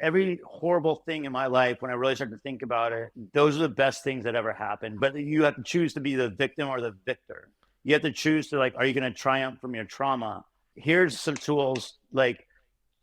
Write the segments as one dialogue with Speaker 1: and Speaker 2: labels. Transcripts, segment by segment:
Speaker 1: Every horrible thing in my life, when I really start to think about it, those are the best things that ever happened. But you have to choose to be the victim or the victor. You have to choose to like, are you going to triumph from your trauma? Here's some tools like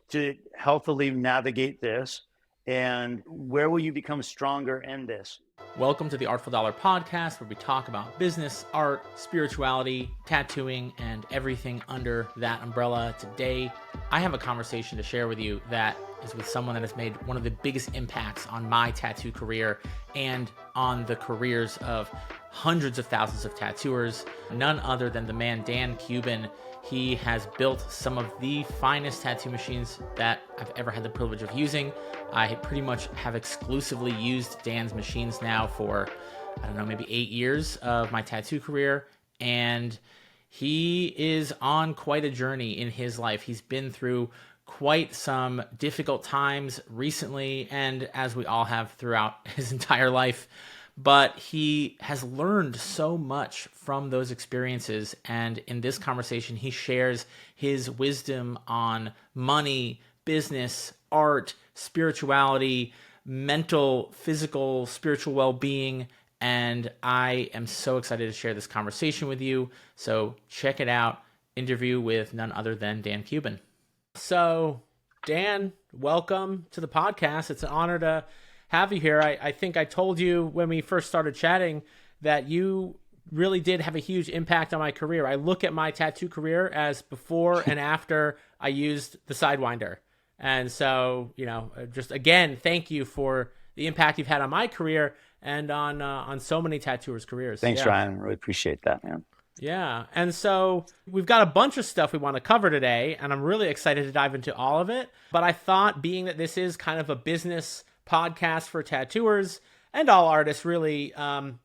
Speaker 1: to healthily navigate this. And where will you become stronger in this?
Speaker 2: Welcome to the Artful Dollar Podcast, where we talk about business, art, spirituality, tattooing, and everything under that umbrella. Today, I have a conversation to share with you that is with someone that has made one of the biggest impacts on my tattoo career and on the careers of hundreds of thousands of tattooers, none other than the man Dan Kubin. He has built some of the finest tattoo machines that I've ever had the privilege of using. I pretty much have exclusively used Dan's machines now for, maybe 8 years of my tattoo career. And he is on quite a journey in his life. He's been through quite some difficult times recently, and as we all have throughout his entire life. But he has learned so much from those experiences. And in this conversation, he shares his wisdom on money, business, art, spirituality, mental, physical, spiritual well-being. And I am so excited to share this conversation with you. So check it out. Interview with none other than Dan Kubin. So Dan, welcome to the podcast. It's an honor to have you here. I think I told you when we first started chatting that you really did have a huge impact on my career. I look at my tattoo career as before and after I used the Sidewinder. And so, just again, thank you for the impact you've had on my career and on so many tattooers' careers.
Speaker 1: Thanks, Ryan. Really appreciate that, man.
Speaker 2: Yeah. And so we've got a bunch of stuff we want to cover today, and I'm really excited to dive into all of it. But I thought, being that this is kind of a business podcast for tattooers and all artists, really,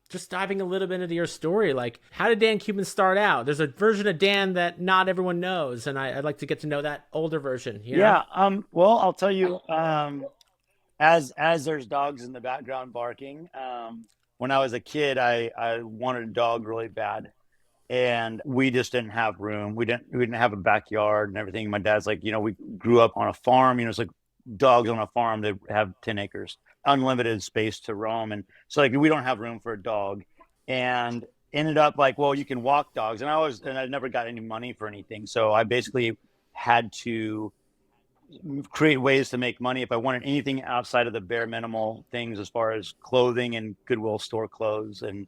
Speaker 2: just diving a little bit into your story. Like, how did Dan Kubin start out? There's a version of Dan that not everyone knows, and I'd like to get to know that older version.
Speaker 1: Yeah. Well, I'll tell you, as there's dogs in the background barking, when I was a kid, I wanted a dog really bad. And we just didn't have room. We didn't have a backyard and everything. My dad's like, we grew up on a farm. It's like dogs on a farm. They have 10 acres, unlimited space to roam. And so like we don't have room for a dog. And ended up like, well, you can walk dogs. And I never got any money for anything. So I basically had to create ways to make money if I wanted anything outside of the bare minimal things as far as clothing and Goodwill store clothes and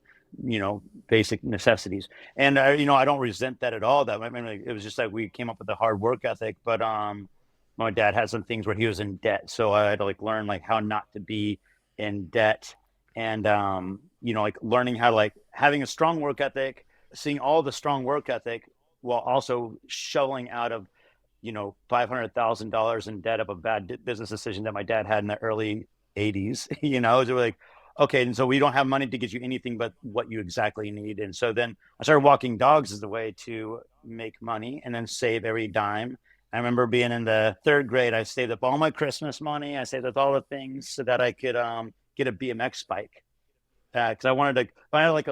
Speaker 1: basic necessities. And I don't resent that at all. That it was just like we came up with a hard work ethic. But my dad had some things where he was in debt, so I had to like learn like how not to be in debt, and like learning how to like having a strong work ethic, seeing all the strong work ethic while also shoveling out of $500,000 in debt of a bad business decision that my dad had in the early 80s. So like, okay, and so we don't have money to get you anything but what you exactly need. And so then I started walking dogs as a way to make money and then save every dime. I remember being in the third grade, I saved up all my Christmas money. I saved up all the things so that I could get a BMX bike. Because I wanted to find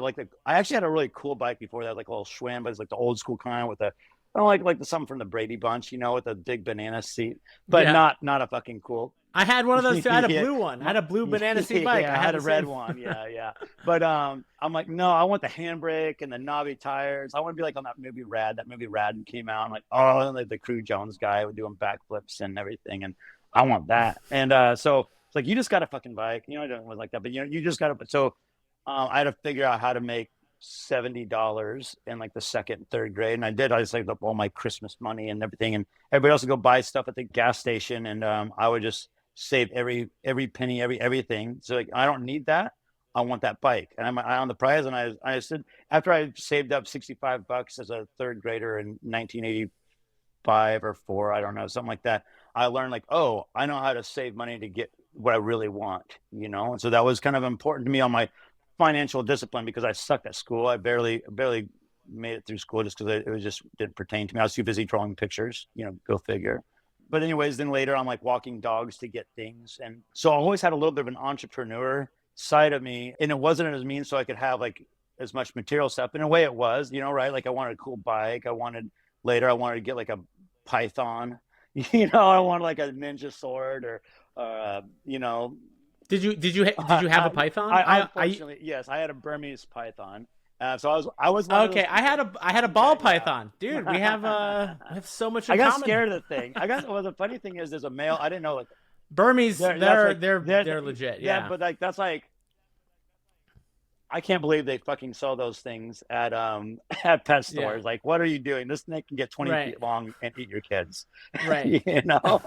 Speaker 1: I actually had a really cool bike before that, like a little Schwinn, but it's like the old school kind with I don't like the something from the Brady Bunch, with the big banana seat, but not a fucking cool.
Speaker 2: I had one of those too. I had a blue one. I had a blue banana seat bike.
Speaker 1: I had a red one. Yeah. But I'm like, no, I want the handbrake and the knobby tires. I want to be like on that movie Rad. That movie Rad came out. I'm like, oh, like the Crew Jones guy was doing backflips and everything, and I want that. And so it's like, you just got a fucking bike. I don't like that, but you just got to. So I had to figure out how to make $70 in like the second, third grade. And I just saved up all my Christmas money and everything. And everybody else would go buy stuff at the gas station. And I would just save every penny, everything. So like, I don't need that. I want that bike. And I'm on the prize. And I said, after I saved up $65 as a third grader in 1985 or 4, I don't know, something like that, I learned like, oh, I know how to save money to get what I really want, And so that was kind of important to me on my financial discipline, because I sucked at school. I barely made it through school just because it just didn't pertain to me. I was too busy drawing pictures, go figure. But anyways, then later I'm like walking dogs to get things. And so I always had a little bit of an entrepreneur side of me, and it wasn't as mean so I could have like as much material stuff. In a way it was, right? Like I wanted a cool bike. I wanted to get like a Python, I wanted like a ninja sword or You know,
Speaker 2: did you have a python?
Speaker 1: I unfortunately, yes, I had a Burmese python. So I was one of those
Speaker 2: Okay, I
Speaker 1: people.
Speaker 2: had a ball
Speaker 1: Yeah,
Speaker 2: python, dude. We have so much
Speaker 1: I
Speaker 2: in
Speaker 1: got
Speaker 2: common.
Speaker 1: scared of the thing. I got, well, the funny thing is, there's a male. I didn't know, like,
Speaker 2: Burmese,
Speaker 1: that's like,
Speaker 2: they're legit.
Speaker 1: yeah,
Speaker 2: Yeah,
Speaker 1: but like, that's like, I can't believe they fucking sell those things at at pet
Speaker 2: yeah,
Speaker 1: stores. Like, what are you doing? This snake can get 20
Speaker 2: right,
Speaker 1: feet long and eat your kids.
Speaker 2: right.
Speaker 1: You know.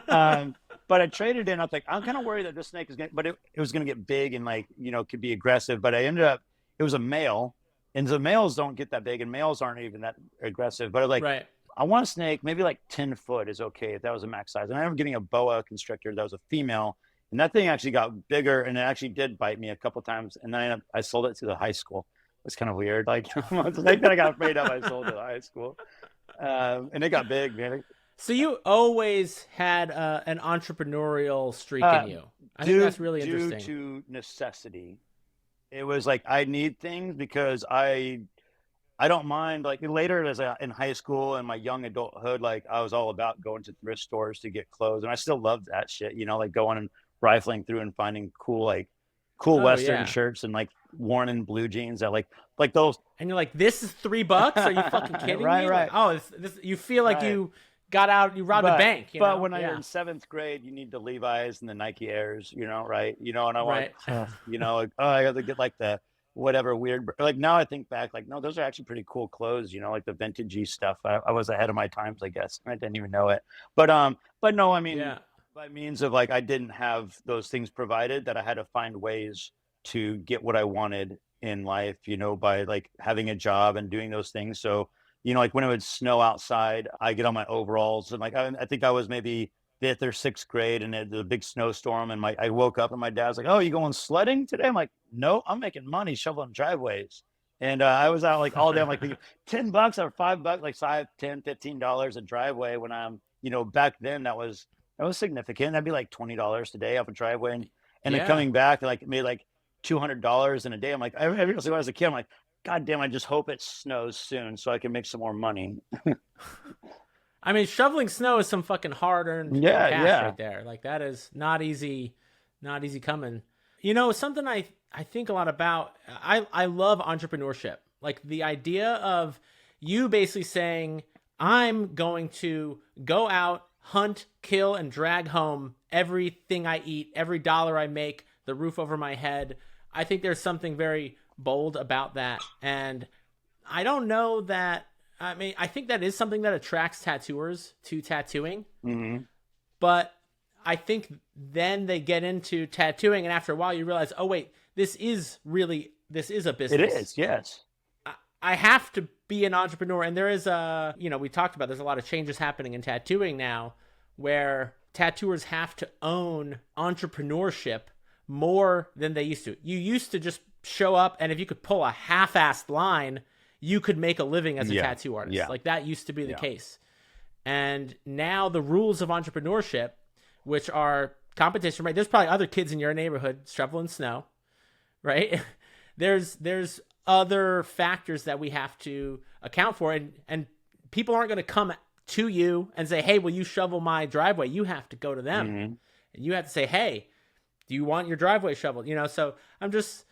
Speaker 1: Um, but I traded in. I was like, I'm kind of worried that this snake is going, but it was going to get big and, like, could be aggressive. But I ended up, it was a male, and the males don't get that big, and males aren't even that aggressive. But like,
Speaker 2: Right.
Speaker 1: I want a snake, maybe like 10 foot is okay if that was a max size. And I remember getting a boa constrictor that was a female, and that thing actually got bigger, and it actually did bite me a couple times. And then I sold it to the high school. It's kind of weird. Like, the snake that I got afraid of, I sold to the high school. And it got big, man.
Speaker 2: So you always had an entrepreneurial streak in you. I think
Speaker 1: Due,
Speaker 2: that's really
Speaker 1: due
Speaker 2: interesting.
Speaker 1: to necessity. It was like, I need things because I don't mind, like, later in high school and my young adulthood, like, I was all about going to thrift stores to get clothes, and I still love that shit, like going and rifling through and finding cool
Speaker 2: Oh
Speaker 1: Western
Speaker 2: yeah.
Speaker 1: shirts and like worn in blue jeans that like those.
Speaker 2: And you're like, this is $3? Are you fucking kidding
Speaker 1: Right,
Speaker 2: me?
Speaker 1: right,
Speaker 2: Like, oh, this, you feel like
Speaker 1: right.
Speaker 2: you got out, you robbed a bank.
Speaker 1: But when you're
Speaker 2: Yeah.
Speaker 1: in seventh grade, you need the Levi's and the Nike Airs, right? And I want,
Speaker 2: Right.
Speaker 1: like, oh, I got to get like the whatever weird. Like, now I think back, like, no, those are actually pretty cool clothes, like the vintagey stuff. I was ahead of my times, I guess. I didn't even know it. But no, I mean,
Speaker 2: Yeah.
Speaker 1: by means of, like, I didn't have those things provided, that I had to find ways to get what I wanted in life, by like having a job and doing those things. So, like when it would snow outside, I get on my overalls, and like, I think I was maybe fifth or sixth grade, and it was a big snowstorm, and I woke up and my dad's like, "Oh, you going sledding today?" I'm like, "No, I'm making money shoveling driveways." And I was out like all day. I'm like, $10 or $5, like $10-15 a driveway. When I'm, back then that was significant. That'd be like $20 today off a driveway, and then
Speaker 2: Yeah.
Speaker 1: coming back, like, made like $200 in a day. I'm like, when I was a kid, I'm like, God damn, I just hope it snows soon so I can make some more money.
Speaker 2: I mean, shoveling snow is some fucking hard-earned
Speaker 1: Yeah,
Speaker 2: cash
Speaker 1: yeah.
Speaker 2: right there. Like, that is not easy coming. Something I think a lot about. I love entrepreneurship. Like, the idea of you basically saying, I'm going to go out, hunt, kill, and drag home everything I eat, every dollar I make, the roof over my head. I think there's something very bold about that. And I don't know that. I mean, I think that is something that attracts tattooers to tattooing.
Speaker 1: Mm-hmm.
Speaker 2: But I think then they get into tattooing, and after a while, you realize, oh wait, this is a business.
Speaker 1: It is, yes.
Speaker 2: I have to be an entrepreneur, and there is we talked about, there's a lot of changes happening in tattooing now, where tattooers have to own entrepreneurship more than they used to. You used to just show up, and if you could pull a half-assed line, you could make a living as a tattoo artist.
Speaker 1: Yeah.
Speaker 2: Like, that used to be the case. And now the rules of entrepreneurship, which are competition, right? There's probably other kids in your neighborhood shoveling snow, right? There's other factors that we have to account for, and people aren't going to come to you and say, hey, will you shovel my driveway? You have to go to them.
Speaker 1: Mm-hmm.
Speaker 2: And you have to say, hey, do you want your driveway shoveled? So I'm just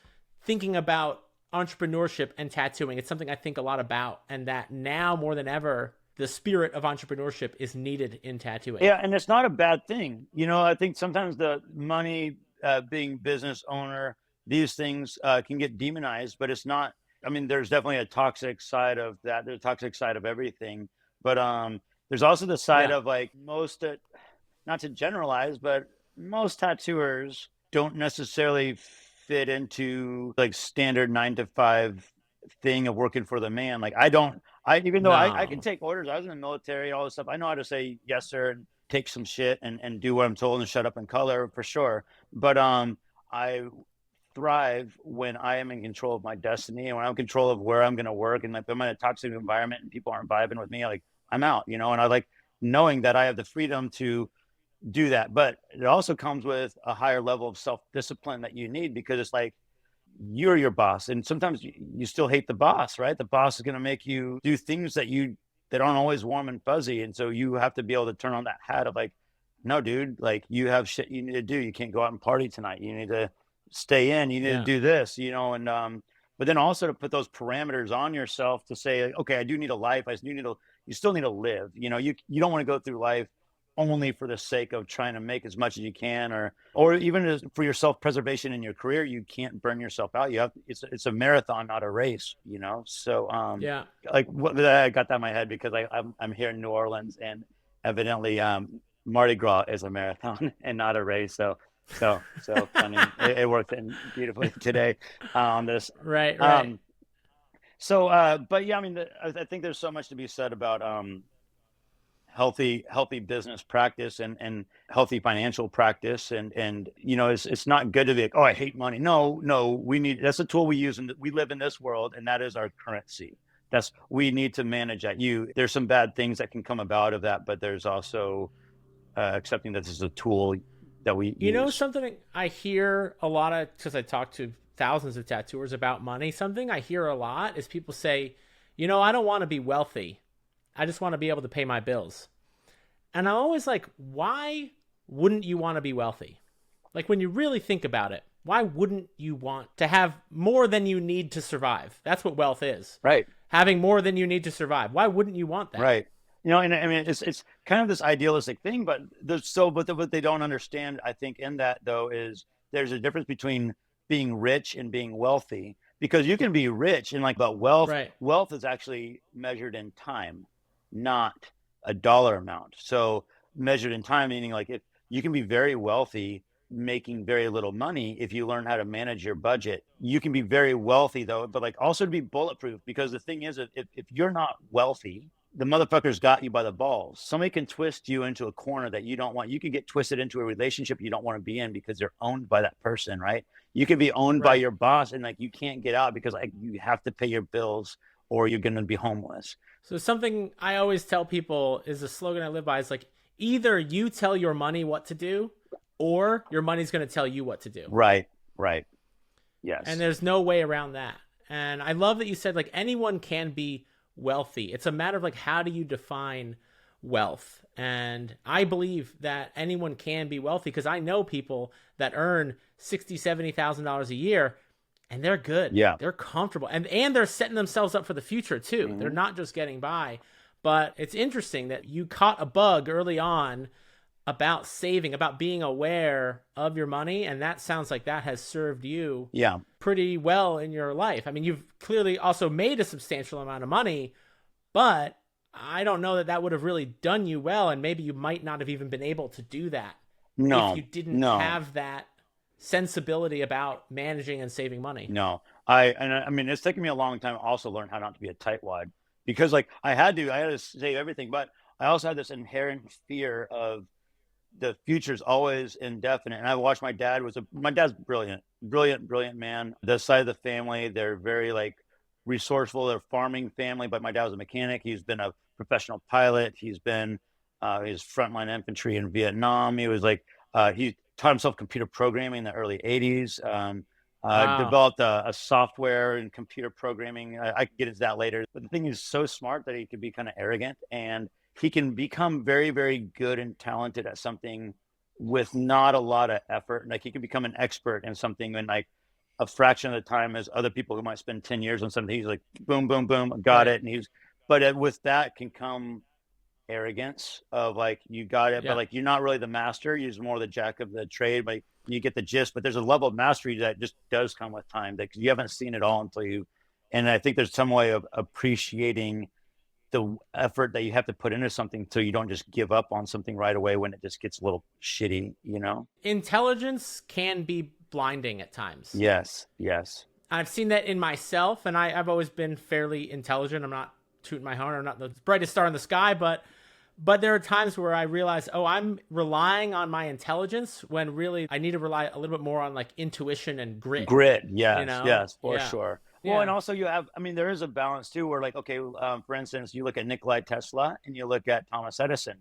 Speaker 2: thinking about entrepreneurship and tattooing. It's something I think a lot about, and that now more than ever, the spirit of entrepreneurship is needed in tattooing.
Speaker 1: Yeah, and it's not a bad thing. I think sometimes the money, being business owner, these things can get demonized, but it's not. I mean, there's definitely a toxic side of that. There's a toxic side of everything, but there's also the side of, like, most, not to generalize, but most tattooers don't necessarily fit into, like, standard 9 to 5 thing of working for the man. Like, even though I can take orders, I was in the military, all this stuff. I know how to say yes, sir, and take some shit and do what I'm told and shut up and color, for sure. But I thrive when I am in control of my destiny, and when I'm in control of where I'm going to work. And if I'm in a toxic environment and people aren't vibing with me, like, I'm out, and I like knowing that I have the freedom to do that. But it also comes with a higher level of self-discipline that you need, because it's like, you're your boss, and sometimes you still hate the boss, right? The boss is going to make you do things that aren't always warm and fuzzy, and so you have to be able to turn on that hat of, like, no, dude, like you have shit you need to do. You can't go out and party tonight. You need to stay in. You need to
Speaker 2: Yeah.
Speaker 1: do this, and but then also to put those parameters on yourself to say, like, okay, I do need a life. You still need to live. You don't want to go through life only for the sake of trying to make as much as you can, or even for your self-preservation in your career. You can't burn yourself out. It's a marathon, not a race, So,
Speaker 2: Yeah.
Speaker 1: like I got that in my head because I'm here in New Orleans, and evidently, Mardi Gras is a marathon and not a race. So funny. It worked in beautifully today on this.
Speaker 2: Right. Right.
Speaker 1: Um, but yeah, I mean, I think there's so much to be said about healthy business practice and healthy financial practice, and it's not good to be like, oh, I hate money. No, that's a tool we use, and we live in this world, and that is our currency. We need to manage that. There's some bad things that can come about of that, but there's also accepting that this is a tool that we use.
Speaker 2: Something I hear a lot of, because I talk to thousands of tattooers about money, something I hear a lot is people say, I don't want to be wealthy. I just want to be able to pay my bills. And I'm always like, why wouldn't you want to be wealthy? Like, when you really think about it, why wouldn't you want to have more than you need to survive? That's what wealth is.
Speaker 1: Right.
Speaker 2: Having more than you need to survive. Why wouldn't you want that?
Speaker 1: Right. And I mean, it's kind of this idealistic thing, but what they don't understand, I think, in that though, is there's a difference between being rich and being wealthy, because you can be rich and but wealth,
Speaker 2: right.
Speaker 1: Wealth is actually measured in time, not a dollar amount. So measured in time, meaning like if you can be very wealthy, making very little money. If you learn how to manage your budget, you can be very wealthy though, but also to be bulletproof, because the thing is, if you're not wealthy, the motherfucker's got you by the balls. Somebody can twist you into a corner that you don't want. You can get twisted into a relationship you don't want to be in because you're owned by that person, right? You can be owned by your boss, and you can't get out because you have to pay your bills or you're going to be homeless.
Speaker 2: So something I always tell people is a slogan I live by is either you tell your money what to do, or your money's going to tell you what to do.
Speaker 1: Right. Yes.
Speaker 2: And there's no way around that. And I love that you said anyone can be wealthy. It's a matter of how do you define wealth? And I believe that anyone can be wealthy, because I know people that earn $60,000-$70,000 a year, and they're good.
Speaker 1: Yeah.
Speaker 2: They're comfortable. And they're setting themselves up for the future too. Mm-hmm. They're not just getting by. But it's interesting that you caught a bug early on about saving, about being aware of your money. And that sounds like that has served you pretty well in your life. I mean, you've clearly also made a substantial amount of money, but I don't know that would have really done you well. And maybe you might not have even been able to do that if you didn't have that sensibility about managing and saving money.
Speaker 1: No, I mean, it's taken me a long time also learn how not to be a tightwad, because I had to save everything, but I also had this inherent fear of the future's always indefinite. And I watched my dad's brilliant man. The side of the family, they're very resourceful. They're a farming family, but my dad was a mechanic. He's been a professional pilot. He's been his frontline infantry in Vietnam. He was he taught himself computer programming in the early 80s. Developed a software and computer programming. I can get into that later. But the thing is, so smart that he could be kind of arrogant, and he can become very, very good and talented at something with not a lot of effort. He can become an expert in something in a fraction of the time as other people who might spend 10 years on something. He's boom, boom, boom, got it. And but with that can come arrogance of you got it, but you're not really the master. You're more the jack of the trade, but you get the gist. But there's a level of mastery that just does come with time, because you haven't seen it all until you. And I think there's some way of appreciating the effort that you have to put into something, so you don't just give up on something right away when it just gets a little shitty,
Speaker 2: Intelligence can be blinding at times.
Speaker 1: Yes.
Speaker 2: I've seen that in myself, and I've always been fairly intelligent. I'm not tooting my horn. I'm not the brightest star in the sky, but there are times where I realize, I'm relying on my intelligence when really I need to rely a little bit more on intuition and grit.
Speaker 1: Yes, yes, for sure. Well, and also there is a balance too, where for instance, you look at Nikola Tesla and you look at Thomas Edison.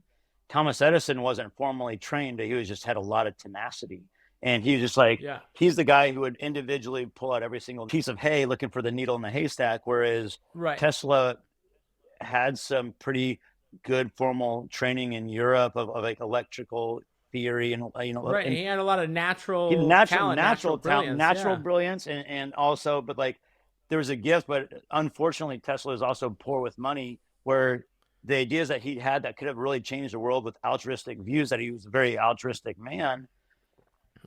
Speaker 1: Thomas Edison wasn't formally trained. He was just had a lot of tenacity. And he was just he's the guy who would individually pull out every single piece of hay looking for the needle in the haystack. Whereas Tesla had some pretty good formal training in Europe of electrical theory and
Speaker 2: Right. And
Speaker 1: and
Speaker 2: he had a lot of
Speaker 1: he
Speaker 2: natural
Speaker 1: natural
Speaker 2: talent, natural
Speaker 1: natural talent,
Speaker 2: brilliance.
Speaker 1: natural
Speaker 2: Yeah.
Speaker 1: brilliance, and also, but like there was a gift, but unfortunately Tesla is also poor with money, where the ideas that he had that could have really changed the world with altruistic views, that he was a very altruistic man.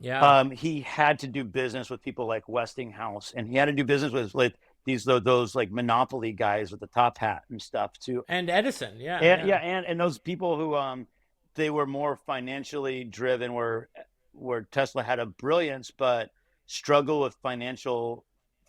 Speaker 2: Yeah.
Speaker 1: He had to do business with people like Westinghouse, and he had to do business with like those like monopoly guys with the top hat and stuff too.
Speaker 2: And Edison. Yeah.
Speaker 1: And
Speaker 2: Yeah.
Speaker 1: yeah, and those people who they were more financially driven, where Tesla had a brilliance but struggled with financial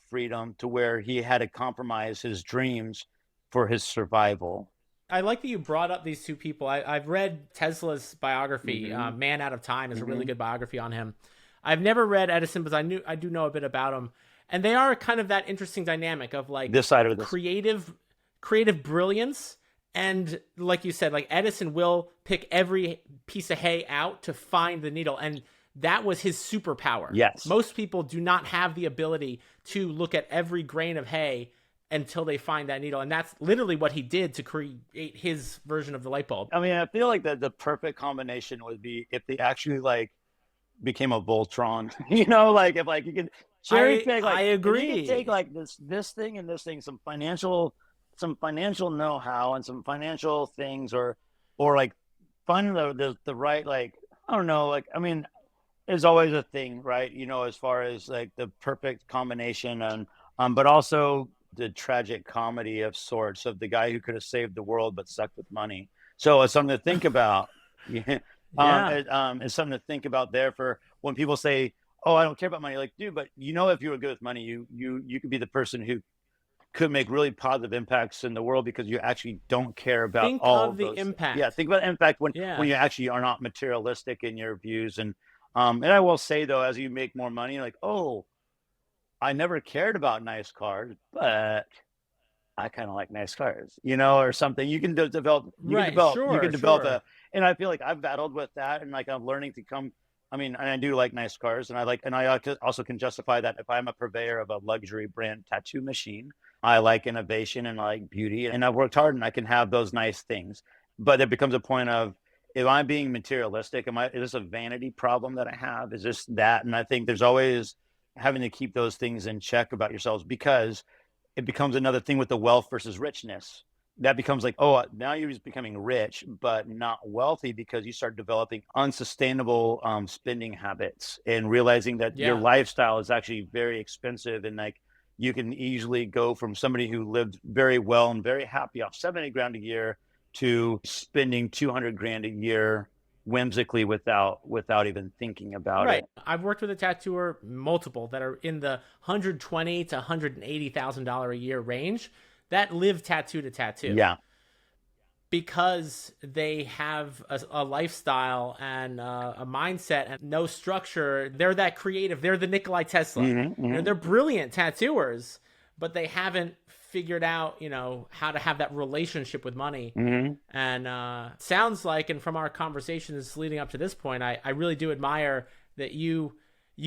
Speaker 1: freedom, to where he had to compromise his dreams for his survival.
Speaker 2: I like that you brought up these two people. I've read Tesla's biography.
Speaker 1: Mm-hmm.
Speaker 2: Man Out of Time is a really
Speaker 1: Mm-hmm.
Speaker 2: good biography on him. I've never read Edison, but I do know a bit about him, and they are kind of that interesting dynamic of like
Speaker 1: This side of this.
Speaker 2: creative brilliance, and like you said, like Edison will pick every piece of hay out to find the needle, and that was his superpower.
Speaker 1: Yes.
Speaker 2: Most people do not have the ability to look at every grain of hay until they find that needle, and that's literally what he did to create his version of the light bulb.
Speaker 1: I mean, I feel like the perfect combination would be if they actually like became a Voltron. Like if like you could cherry pick, like
Speaker 2: I
Speaker 1: if you
Speaker 2: agree.
Speaker 1: could take like this thing and this thing, some financial know-how and some financial things, or like find the right, like I don't know, like I mean, there's always a thing, right? As far as like the perfect combination, and but also the tragic comedy of sorts of the guy who could have saved the world but sucked with money. So it's something to think about. Yeah.
Speaker 2: Yeah.
Speaker 1: It's something to think about there for when people say, "Oh, I don't care about money." Like, dude, but if you were good with money, you could be the person who could make really positive impacts in the world, because you actually don't care about
Speaker 2: Think
Speaker 1: all
Speaker 2: of
Speaker 1: of
Speaker 2: the
Speaker 1: those.
Speaker 2: impact.
Speaker 1: Yeah, think about the impact when
Speaker 2: Yeah.
Speaker 1: when you actually are not materialistic in your views. And I will say though, as you make more money, you're like, oh, I never cared about nice cars, but I kind of like nice cars, or something. You can develop,
Speaker 2: Right. Sure. Sure.
Speaker 1: and I feel like I've battled with that, and like I'm learning to come. I mean, and I do like nice cars, and I also can justify that if I'm a purveyor of a luxury brand tattoo machine, I like innovation and I like beauty, and I've worked hard, and I can have those nice things. But it becomes a point of, if I'm being materialistic, is this a vanity problem that I have? Is this that? And I think there's always having to keep those things in check about yourselves, because it becomes another thing with the wealth versus richness. That becomes like, oh, now you're just becoming rich, but not wealthy, because you start developing unsustainable spending habits, and realizing that your
Speaker 2: Yeah.
Speaker 1: lifestyle is actually very expensive. And like, you can easily go from somebody who lived very well and very happy off 70 grand a year to spending 200 grand a year whimsically without even thinking about
Speaker 2: Right.
Speaker 1: it.
Speaker 2: I've worked with a tattooer, multiple, that are in the $120,000 to $180,000 a year range, that live tattoo to tattoo.
Speaker 1: Yeah.
Speaker 2: Because they have a lifestyle and a mindset and no structure. They're that creative. They're the Nikolai Tesla.
Speaker 1: Mm-hmm, mm-hmm.
Speaker 2: They're brilliant tattooers, but they haven't figured out, how to have that relationship with money.
Speaker 1: Mm-hmm.
Speaker 2: And sounds like, and from our conversations leading up to this point, I really do admire that you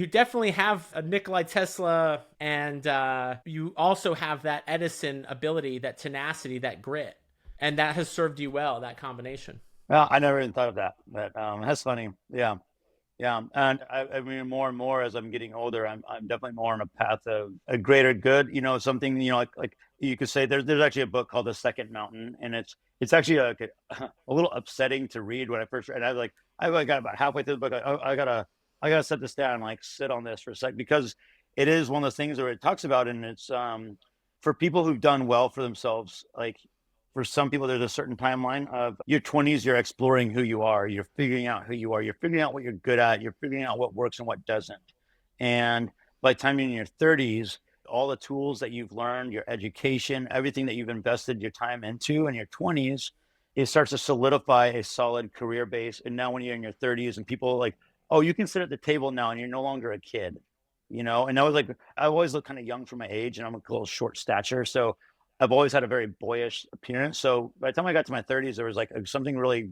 Speaker 2: definitely have a Nikolai Tesla, and you also have that Edison ability, that tenacity, that grit. And that has served you well, that combination.
Speaker 1: Well, I never even thought of that, but that's funny. Yeah, yeah. And I mean, more and more as I'm getting older, I'm definitely more on a path of a greater good. Something, like you could say there's actually a book called The Second Mountain, and it's actually a little upsetting to read when I first read. And I got about halfway through the book. I gotta set this down and like sit on this for a sec, because it is one of those things where it talks about, and it's for people who've done well for themselves, like. For some people, there's a certain timeline of your 20s, you're exploring who you are. You're figuring out who you are. You're figuring out what you're good at. You're figuring out what works and what doesn't. And by the time you're in your 30s, all the tools that you've learned, your education, everything that you've invested your time into in your 20s, it starts to solidify a solid career base. And now when you're in your 30s and people are like, oh, you can sit at the table now and you're no longer a kid, And I was like, I always look kind of young for my age, and I'm a little short stature. So I've always had a very boyish appearance. So by the time I got to my 30s, there was like something really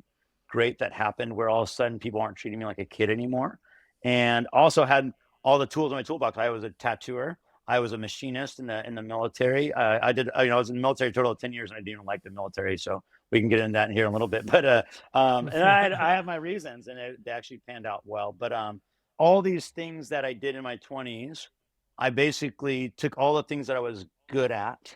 Speaker 1: great that happened, where all of a sudden people aren't treating me like a kid anymore. And also had all the tools in my toolbox. I was a tattooer. I was a machinist in the military. I was in the military a total of 10 years, and I didn't even like the military. So we can get into that in here in a little bit. But and I have my reasons, and they actually panned out well. But all these things that I did in my 20s, I basically took all the things that I was good at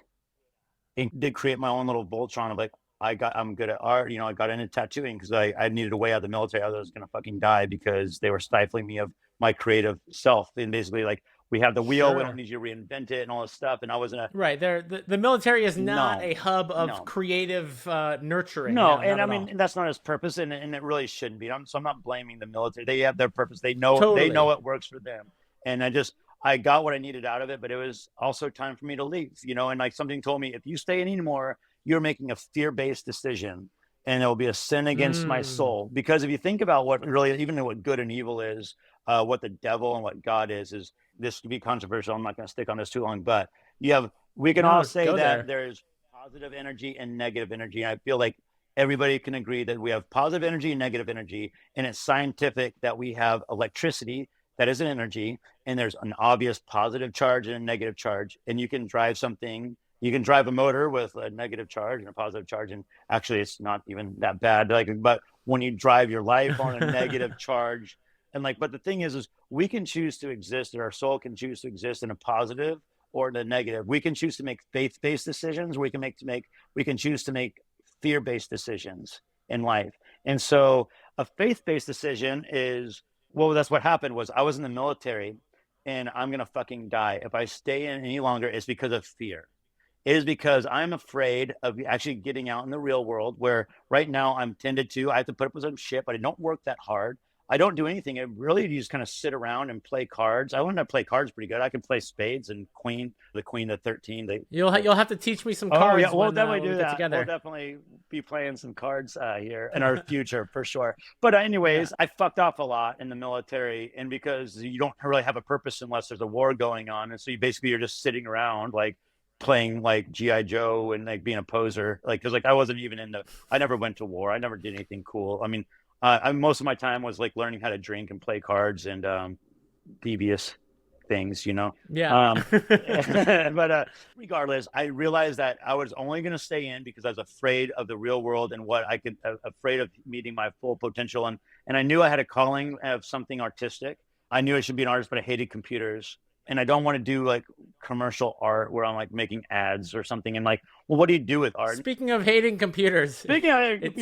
Speaker 1: and did create my own little Voltron of like, I'm good at art. I got into tattooing because I needed a way out of the military. Otherwise I was going to fucking die because they were stifling me of my creative self. And basically like, we have the wheel, we don't need you to reinvent it and all this stuff. And I wasn't
Speaker 2: right there. The military is not a hub of
Speaker 1: no.
Speaker 2: creative nurturing.
Speaker 1: No, and I mean, that's not its purpose, and it really shouldn't be. So I'm not blaming the military. They have their purpose. They know
Speaker 2: Totally.
Speaker 1: They know what works for them. And I got what I needed out of it, but it was also time for me to leave, and like something told me, if you stay anymore, you're making a fear-based decision and it will be a sin against my soul. Because if you think about what really, even what good and evil is, what the devil and what God is this could be controversial. I'm not going to stick on this too long, but we can all say that there's positive energy and negative energy. And I feel like everybody can agree that we have positive energy and negative energy. And it's scientific that we have electricity that is an energy, and there's an obvious positive charge and a negative charge. And you can drive a motor with a negative charge and a positive charge. And actually it's not even that bad. But when you drive your life on a negative charge, but the thing is we can choose to exist, or our soul can choose to exist in a positive or in a negative. We can choose to make faith-based decisions. We can choose to make fear-based decisions in life. And so a faith-based decision is, that's what happened was I was in the military and I'm going to fucking die. If I stay in any longer, it's because of fear. It is because I'm afraid of actually getting out in the real world, where right now I have to put up with some shit, but I don't work that hard. I don't do anything. It really, you just kind of sit around and play cards. I learned to play cards pretty good. I can play spades and the queen of 13.
Speaker 2: You'll have to teach me some cards.
Speaker 1: Oh, yeah, we'll definitely do that.
Speaker 2: Together.
Speaker 1: We'll definitely be playing some cards here in our future for sure. But anyways, I fucked off a lot in the military, and because you don't really have a purpose unless there's a war going on, and so you're just sitting around like playing like G.I. Joe and like being a poser, because I wasn't even I never went to war. I never did anything cool. I mean, most of my time was like learning how to drink and play cards and devious things,
Speaker 2: Yeah.
Speaker 1: But regardless, I realized that I was only going to stay in because I was afraid of the real world and afraid of meeting my full potential. And I knew I had a calling of something artistic. I knew I should be an artist, but I hated computers. And I don't want to do like commercial art where I'm like making ads or something. And what do you do with art?
Speaker 2: Speaking of hating computers, it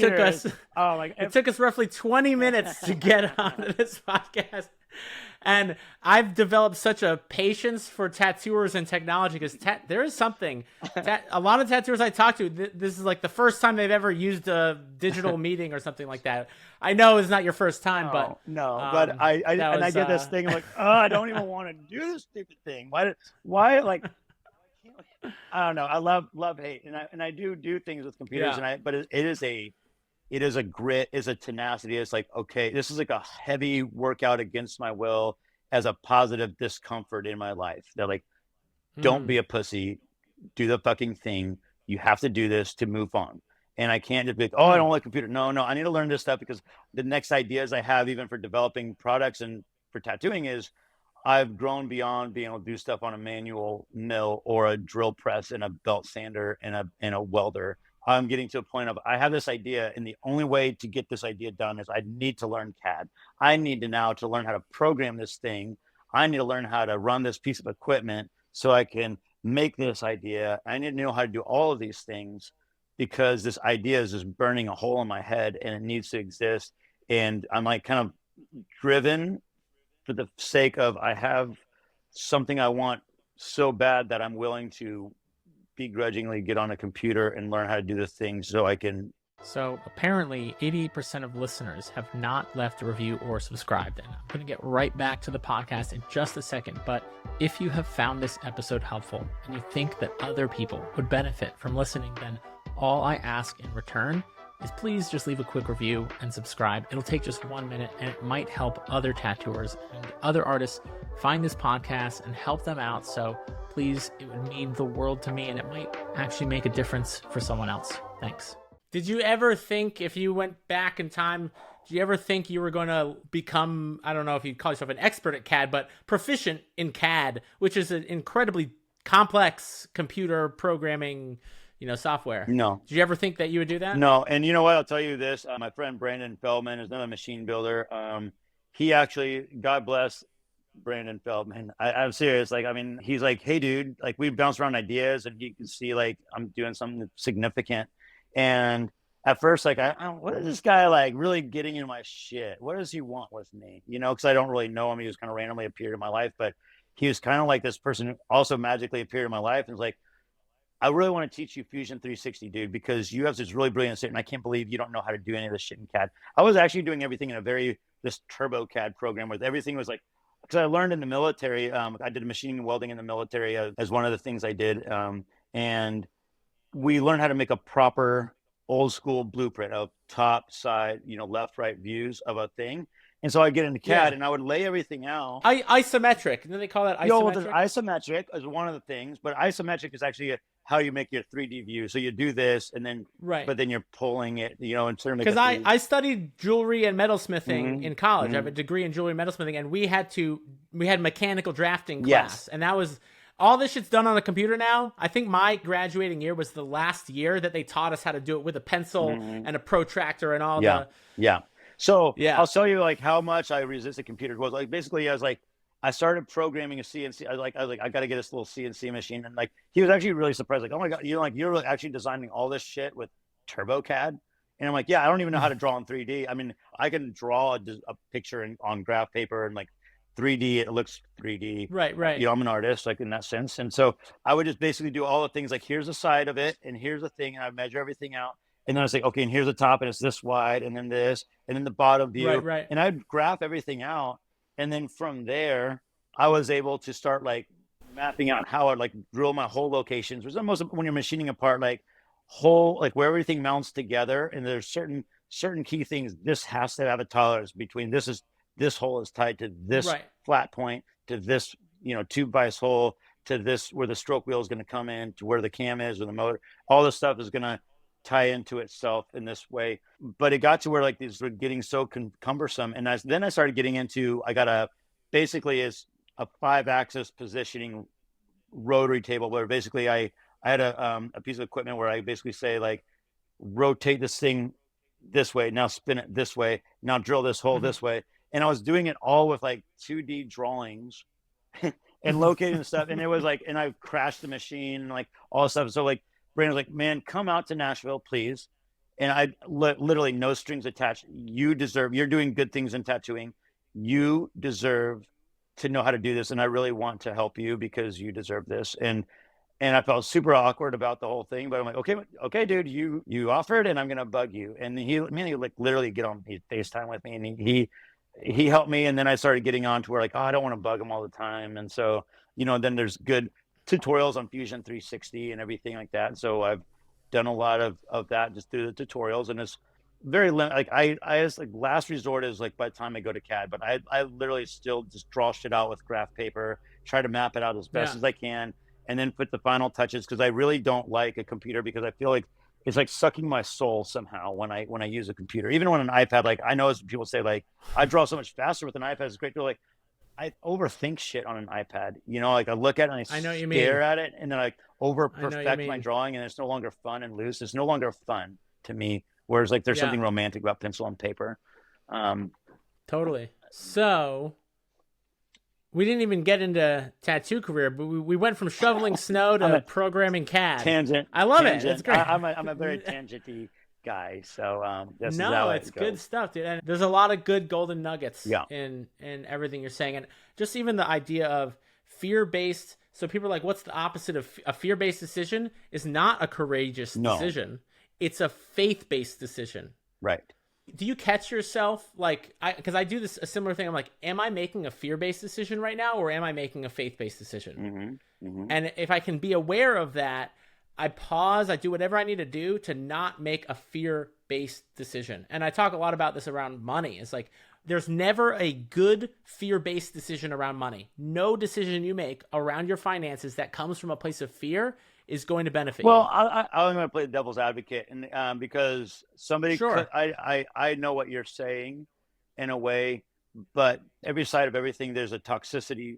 Speaker 2: took us roughly 20 minutes to get onto this podcast. And I've developed such a patience for tattooers and technology because there is something. A lot of tattooers I talk to, this is like the first time they've ever used a digital meeting or something like that. I know it's not your first time, but
Speaker 1: I did this thing. I'm like, I don't even want to do this stupid thing. Why? Like, I don't know. I love hate, and I do things with computers, but it is a grit, is a tenacity. It's like, okay, this is like a heavy workout against my will as a positive discomfort in my life. They're like, don't be a pussy, do the fucking thing. You have to do this to move on. And I can't just be like, I don't like computer. No, I need to learn this stuff because the next ideas I have, even for developing products and for tattooing, is I've grown beyond being able to do stuff on a manual mill or a drill press and a belt sander and a welder. I'm getting to a point of I have this idea, and the only way to get this idea done is I need to learn CAD. I need to learn how to program this thing. I need to learn how to run this piece of equipment so I can make this idea. I need to know how to do all of these things because this idea is just burning a hole in my head and it needs to exist. And I'm like kind of driven for the sake of I have something I want so bad that I'm willing to begrudgingly get on a computer and learn how to do this thing so I can.
Speaker 2: So apparently 88% of listeners have not left a review or subscribed. And I'm going to get right back to the podcast in just a second. But if you have found this episode helpful and you think that other people would benefit from listening, then all I ask in return is please just leave a quick review and subscribe. It'll take just 1 minute and it might help other tattooers and other artists find this podcast and help them out. So please, it would mean the world to me and it might actually make a difference for someone else. Thanks. Did you ever think if you went back in time Do you ever think you were going to become, I don't know if you'd call yourself an expert at CAD, but proficient in CAD, which is an incredibly complex computer programming, software?
Speaker 1: No.
Speaker 2: Did you ever think that you would do that?
Speaker 1: No. And you know what? I'll tell you this. My friend Brandon Feldman is another machine builder. He actually, God bless Brandon Feldman. I'm serious. Like, I mean, he's like, hey, dude, like we bounce around ideas and he can see like I'm doing something significant. And at first, like, what is this guy like really getting in my shit? What does he want with me? Because I don't really know him. He just kind of randomly appeared in my life, but he was kind of like this person who also magically appeared in my life and was like, I really want to teach you Fusion 360, dude, because you have this really brilliant shit, and I can't believe you don't know how to do any of this shit in CAD. I was actually doing everything in this turbo CAD program where everything was like, because I learned in the military, I did machining and welding in the military as one of the things I did, and we learned how to make a proper old school blueprint of top, side, left, right views of a thing. And so I'd get into CAD and I would lay everything out.
Speaker 2: Isometric. And then they call that isometric?
Speaker 1: Isometric is one of the things, but isometric is actually how you make your 3D view. So you do this and then, but then you're pulling it, and certainly.
Speaker 2: Because I studied jewelry and metalsmithing in college. I have a degree in jewelry and metalsmithing, and we had mechanical drafting class. And that was, all this shit's done on a computer now. I think my graduating year was the last year that they taught us how to do it with a pencil and a protractor and all
Speaker 1: So I'll tell you like how much I resisted computers. Was like basically I started programming a CNC. I was like I got to get this little CNC machine, and like he was actually really surprised. Like, oh my god, you're actually designing all this shit with TurboCAD? And I'm like, yeah, I don't even know how to draw in 3D. I mean, I can draw a picture on graph paper and like 3D. It looks 3D.
Speaker 2: Right.
Speaker 1: I'm an artist, like in that sense, and so I would just basically do all the things. Like here's the side of it, and here's the thing, and I measure everything out. And then I was like, okay, and here's the top, and it's this wide, and then this, and then the bottom view.
Speaker 2: Right.
Speaker 1: And I'd graph everything out. And then from there, I was able to start like mapping out how I'd like drill my whole locations. Which is most when you're machining apart, like where everything mounts together. And there's certain key things. This has to have a tolerance between this hole is tied to this flat point, to this, 2x hole, to this where the stroke wheel is going to come in, to where the cam is or the motor. All this stuff is going to tie into itself in this way. But it got to where like these were getting so cumbersome. And then I started getting into, I got basically is a 5-axis positioning rotary table where basically I had a piece of equipment where I basically say like, rotate this thing this way, now spin it this way, now drill this hole this way. And I was doing it all with like 2D drawings and locating stuff. And it was like, and I crashed the machine and like all this stuff. So like, Brandon was like, man, come out to Nashville, please. And I literally no strings attached. You're doing good things in tattooing. You deserve to know how to do this. And I really want to help you because you deserve this. And I felt super awkward about the whole thing, but I'm like, okay, dude, you offered and I'm going to bug you. And he like literally get on FaceTime with me and he helped me. And then I started getting on to where like, oh, I don't want to bug him all the time. And so, then there's good tutorials on Fusion 360 and everything like that. So I've done a lot of that just through the tutorials, and it's very like I just like last resort is like by the time I go to CAD, but I literally still just draw shit out with graph paper, try to map it out as best as I can, and then put the final touches because I really don't like a computer because I feel like it's like sucking my soul somehow when I use a computer. Even on an iPad, like I know as people say like I draw so much faster with an iPad, it's great. They're like, I overthink shit on an iPad. Like I look at it and I stare at it and then I over perfect my drawing and it's no longer fun and loose. It's no longer fun to me. Whereas like there's something romantic about pencil and paper.
Speaker 2: Totally. So we didn't even get into tattoo career, but we went from shoveling snow to programming CAD.
Speaker 1: Tangent.
Speaker 2: I love it. It's great.
Speaker 1: I'm a very tangenty guy. So
Speaker 2: it's good stuff, dude. And there's a lot of good golden nuggets in everything you're saying. And just even the idea of fear-based. So people are like, what's the opposite of a fear-based decision? Is not a courageous decision. It's a faith-based decision.
Speaker 1: Right.
Speaker 2: Do you catch yourself like, because I do a similar thing. I'm like, am I making a fear-based decision right now? Or am I making a faith-based decision? And if I can be aware of that, I pause, I do whatever I need to do to not make a fear-based decision. And I talk a lot about this around money. It's like, there's never a good fear-based decision around money. No decision you make around your finances that comes from a place of fear is going to benefit
Speaker 1: Well,
Speaker 2: you.
Speaker 1: I'm going to play the devil's advocate, and because somebody could,
Speaker 2: Sure.
Speaker 1: I know what you're saying in a way, but every side of everything, there's a toxicity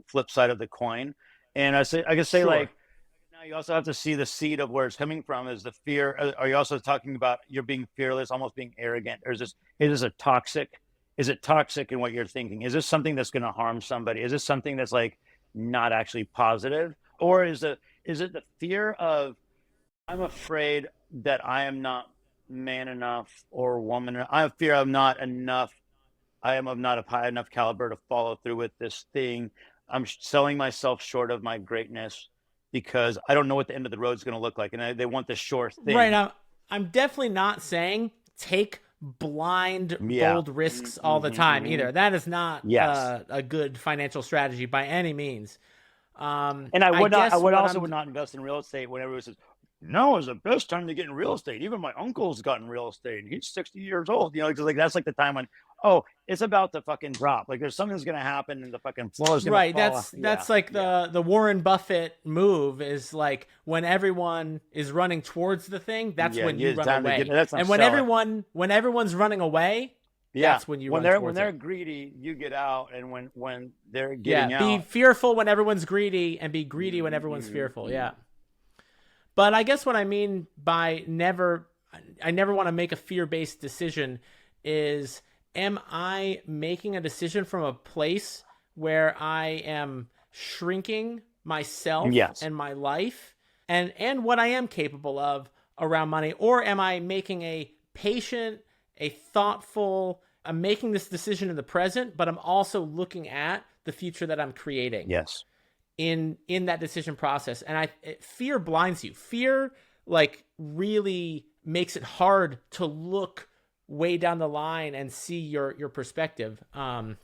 Speaker 1: flip side of the coin. And I can say
Speaker 2: Sure.
Speaker 1: like, now you also have to see the seed of where it's coming from. Is the fear? Are you also talking about you're being fearless, almost being arrogant, or is this a toxic? Is it toxic in what you're thinking? Is this something that's going to harm somebody? Is this something that's like not actually positive, or is it the fear of I'm afraid that I am not man enough or woman enough. I fear I'm not enough. I am of not of high enough caliber to follow through with this thing. I'm selling myself short of my greatness because I don't know what the end of the road is going to look like, and they want the sure
Speaker 2: Right.
Speaker 1: thing.
Speaker 2: Now, I'm definitely not saying take blind,
Speaker 1: Yeah.
Speaker 2: bold risks all the time
Speaker 1: Mm-hmm.
Speaker 2: either. That is not
Speaker 1: Yes.
Speaker 2: a good financial strategy by any means.
Speaker 1: And I
Speaker 2: I
Speaker 1: would not. I
Speaker 2: guess
Speaker 1: would
Speaker 2: what
Speaker 1: also
Speaker 2: I'm
Speaker 1: would not invest in real estate when everyone says, "No, it's the best time to get in real estate." Even my uncle's gotten real estate, and he's 60 years old. Because like that's like the time when, oh, it's about to fucking drop. Like there's something's gonna happen, and the fucking floor is gonna
Speaker 2: right.
Speaker 1: fall. Yeah,
Speaker 2: That's like
Speaker 1: yeah,
Speaker 2: the Warren Buffett move is like when everyone is running towards the thing, that's
Speaker 1: yeah.
Speaker 2: when you
Speaker 1: It's
Speaker 2: run
Speaker 1: time to get.
Speaker 2: away.
Speaker 1: That's not
Speaker 2: And
Speaker 1: sell it.
Speaker 2: when everyone's running away,
Speaker 1: Yeah,
Speaker 2: that's when you
Speaker 1: when
Speaker 2: run
Speaker 1: they're
Speaker 2: towards it.
Speaker 1: greedy, you get out, and when they're
Speaker 2: Yeah,
Speaker 1: getting
Speaker 2: be
Speaker 1: out,
Speaker 2: fearful when everyone's greedy and be greedy when everyone's fearful. Yeah. But I guess what I mean by I never want to make a fear-based decision is, am I making a decision from a place where I am shrinking myself
Speaker 1: yes,
Speaker 2: and my life and what I am capable of around money? Or am I making a patient, a thoughtful, I'm making this decision in the present, but I'm also looking at the future that I'm creating
Speaker 1: yes,
Speaker 2: in that decision process. And fear blinds you. Fear like really makes it hard to look way down the line and see your perspective. And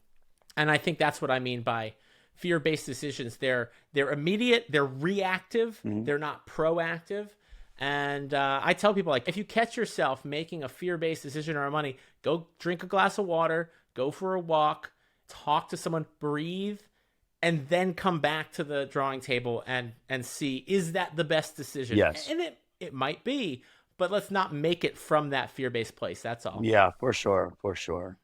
Speaker 2: I think that's what I mean by fear-based decisions. They're immediate, they're reactive, they're not proactive. And I tell people, like, if you catch yourself making a fear-based decision around money, go drink a glass of water, go for a walk, talk to someone, breathe, and then come back to the drawing table and see, is that the best decision?
Speaker 1: yes,
Speaker 2: And it might be, but let's not make it from that fear-based place. That's all.
Speaker 1: yeah, for sure, for sure.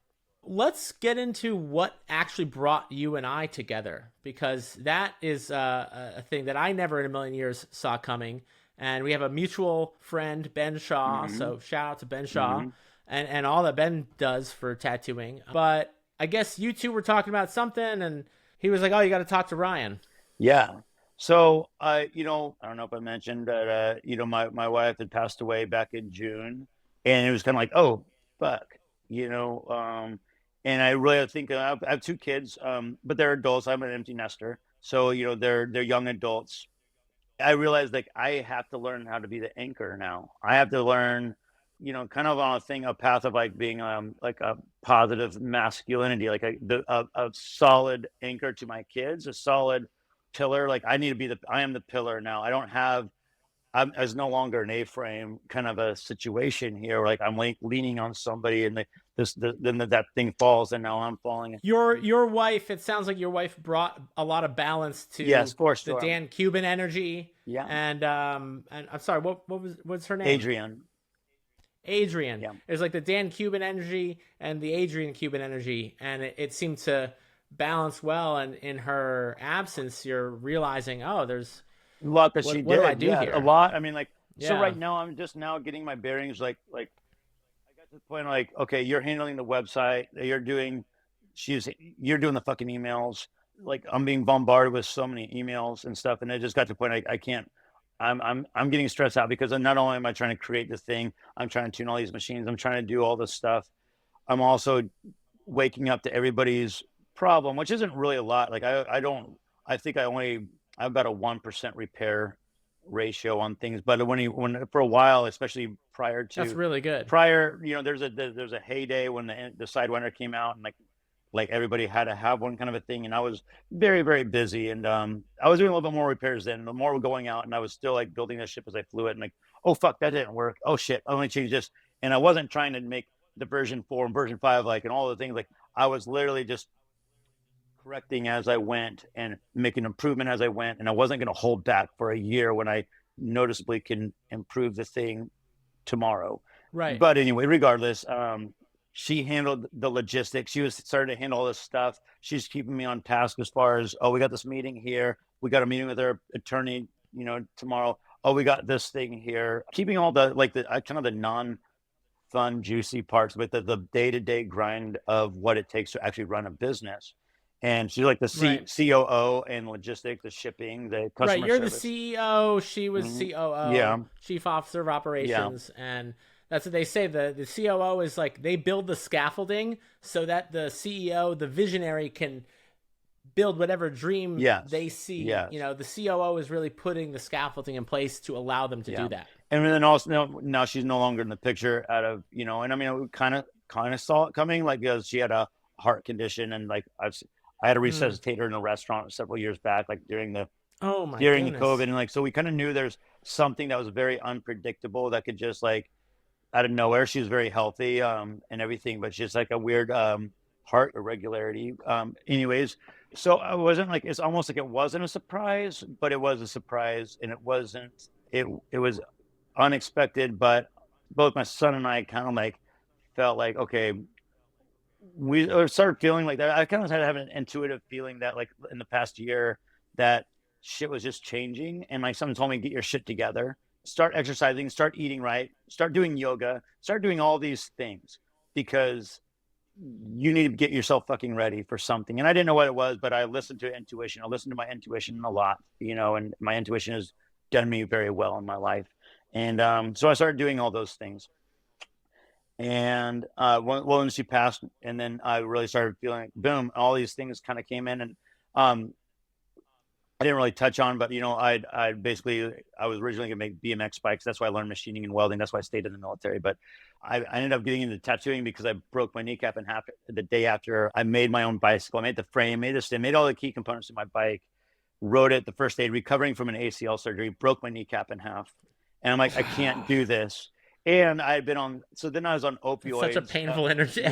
Speaker 2: Let's get into what actually brought you and I together, because that is a thing that I never in a million years saw coming. And we have a mutual friend, Ben Shaw. So shout out to Ben Shaw and all that Ben does for tattooing. But I guess you two were talking about something, and he was like, "Oh, you got to talk to Ryan."
Speaker 1: Yeah. So I don't know if I mentioned that, my wife had passed away back in June, and it was kind of like, oh, fuck, and I really think I have two kids, but they're adults. I'm an empty nester. So, they're young adults. I realized like I have to learn how to be the anchor now. I have to learn, kind of on a path of like being like a positive masculinity, like a solid anchor to my kids, a solid pillar. Like I am the pillar now. I was no longer an A-frame kind of a situation here. Like I'm like leaning on somebody, and then that thing falls, and now I'm falling.
Speaker 2: Your wife, it sounds like your wife brought a lot of balance
Speaker 1: Yes,
Speaker 2: to
Speaker 1: for
Speaker 2: the
Speaker 1: sure.
Speaker 2: Dan Kubin energy.
Speaker 1: Yeah,
Speaker 2: And I'm sorry, what's her name?
Speaker 1: Adrian.
Speaker 2: Adrian.
Speaker 1: Yeah.
Speaker 2: There's like the Dan Kubin energy and the Adrian Kubin energy, and it seemed to balance well. And in her absence, you're realizing, oh, there's
Speaker 1: A lot that she
Speaker 2: what do I
Speaker 1: did.
Speaker 2: do
Speaker 1: Yeah,
Speaker 2: here?
Speaker 1: a lot. I mean, like, so
Speaker 2: Yeah.
Speaker 1: right now I'm just now getting my bearings. Like I got to the point like, okay, you're handling the website. You're doing the fucking emails. Like I'm being bombarded with so many emails and stuff, and it just got to the point I can't. I'm getting stressed out because not only am I trying to create this thing, I'm trying to tune all these machines. I'm trying to do all this stuff. I'm also waking up to everybody's problem, which isn't really a lot. Like I don't. I think I have about a 1% repair ratio on things. But when for a while, especially
Speaker 2: That's really good.
Speaker 1: there's a heyday when the Sidewinder came out, and like everybody had to have one kind of a thing, and I was very, very busy, and I was doing a little bit more repairs then. The more were going out, and I was still like building this ship as I flew it, and like, oh fuck, that didn't work. Oh shit, I only changed this, and I wasn't trying to make the version 4 and version 5 like and all the things. Like I was literally just correcting as I went and making improvement as I went, and I wasn't going to hold back for a year when I noticeably can improve the thing tomorrow.
Speaker 2: Right.
Speaker 1: But anyway, regardless, she handled the logistics. She was starting to handle all this stuff. She's keeping me on task as far as, oh, we got this meeting here. We got a meeting with our attorney, tomorrow. Oh, we got this thing here. Keeping all the kind of the non-fun, juicy parts, with the day-to-day grind of what it takes to actually run a business. And she's like the COO and logistics, the shipping, the customer
Speaker 2: You're
Speaker 1: service.
Speaker 2: The CEO. She was COO.
Speaker 1: Yeah.
Speaker 2: Chief Officer of Operations. Yeah. And that's what they say. The COO is like, they build the scaffolding so that the CEO, the visionary, can build whatever dream they see.
Speaker 1: Yes.
Speaker 2: The COO is really putting the scaffolding in place to allow them to do that.
Speaker 1: And then also now she's no longer in the picture and I mean, we kind of saw it coming, like, because she had a heart condition, and like I had to resuscitate her in a restaurant several years back, like during the COVID, and like, so we kind of knew there's something that was very unpredictable that could just, like, out of nowhere. She was very healthy and everything, but she's like a weird heart irregularity. Anyways, so I wasn't like, it's almost like it wasn't a surprise, but it was a surprise, and it wasn't. It was unexpected, but both my son and I kind of like felt like, okay. We started feeling like that. I kind of had to have an intuitive feeling that, like, in the past year, that shit was just changing. And my son told me, get your shit together, start exercising, start eating right, start doing yoga, start doing all these things, because you need to get yourself fucking ready for something. And I didn't know what it was, but I listened to intuition. I listened to my intuition a lot, and my intuition has done me very well in my life. And so I started doing all those things. And when she passed, and then I really started feeling like, boom, all these things kind of came in. And I didn't really touch on, but I was originally gonna make BMX bikes. That's why I learned machining and welding. That's why I stayed in the military. But I ended up getting into tattooing because I broke my kneecap in half the day after I made my own bicycle. I made the frame, made the stem, made all the key components of my bike, rode it the first day, recovering from an ACL surgery, broke my kneecap in half. And I'm like, I can't do this. And I had been on, so then I was on opioids.
Speaker 2: Such a painful injury.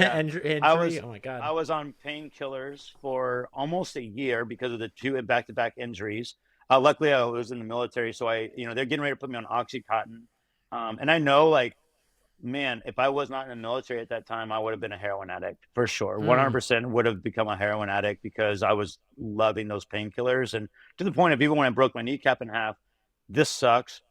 Speaker 2: Oh my God.
Speaker 1: I was on painkillers for almost a year because of the 2 back-to-back injuries. Luckily, I was in the military, so they're getting ready to put me on Oxycontin. And I know, like, man, if I was not in the military at that time, I would have been a heroin addict for sure. 100% would have become a heroin addict, because I was loving those painkillers. And to the point of, even when I broke my kneecap in half, this sucks,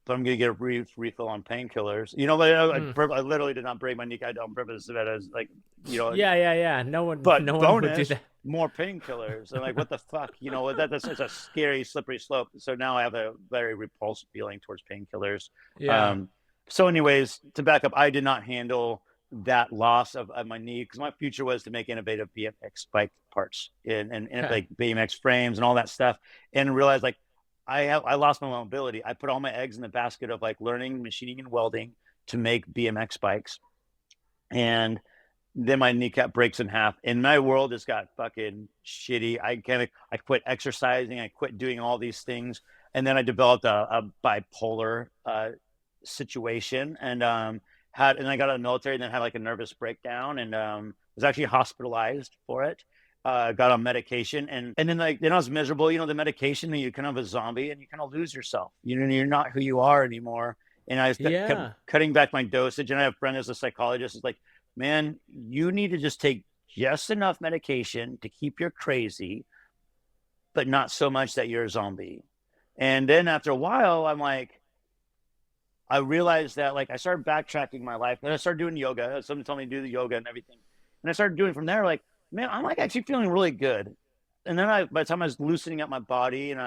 Speaker 1: but I'm going to get a refill on painkillers. I literally did not break my kneecap on purpose. That is like,
Speaker 2: Yeah. No one would do that.
Speaker 1: More painkillers. I'm like, what the fuck? That's such a scary, slippery slope. So now I have a very repulsive feeling towards painkillers.
Speaker 2: Yeah.
Speaker 1: So anyways, to back up, I did not handle that loss of my knee, because my future was to make innovative BMX bike parts and like BMX frames and all that stuff, and realized, like, I lost my mobility. I put all my eggs in the basket of, like, learning machining and welding to make BMX bikes. And then my kneecap breaks in half, and my world just got fucking shitty. I quit exercising. I quit doing all these things. And then I developed a bipolar situation, and I got out of the military, and then had like a nervous breakdown, and was actually hospitalized for it. Got on medication, and then I was miserable. The medication, and you kind of a zombie, and you kind of lose yourself. You're not who you are anymore. And I kept cutting back my dosage. And I have a friend as a psychologist, is like, man, you need to just take just enough medication to keep you crazy, but not so much that you're a zombie. And then after a while, I'm like, I realized that, like, I started backtracking my life, and I started doing yoga. Someone told me to do the yoga and everything, and I started doing it from there. Like, man, I'm like actually feeling really good. And then by the time I was loosening up my body, and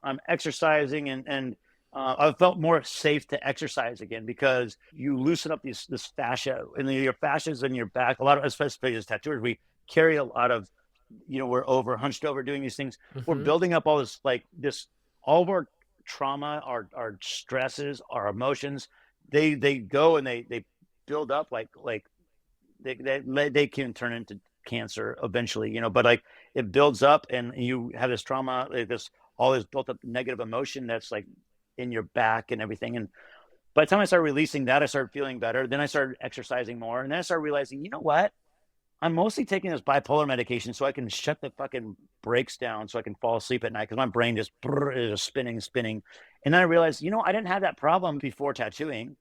Speaker 1: I'm exercising, and I felt more safe to exercise again, because you loosen up this fascia, and your fascias in your back. A lot of, especially as tattooers, we carry a lot of, we're hunched over doing these things. Mm-hmm. We're building up all this, all of our trauma, our stresses, our emotions. They go and they build up like they can turn into cancer eventually, but like it builds up, and you have this trauma, like all this built up negative emotion that's like in your back and everything. And by the time I started releasing that, I started feeling better. Then I started exercising more, and then I started realizing, you know what? I'm mostly taking this bipolar medication so I can shut the fucking brakes down, so I can fall asleep at night, because my brain just is spinning. And then I realized, I didn't have that problem before tattooing.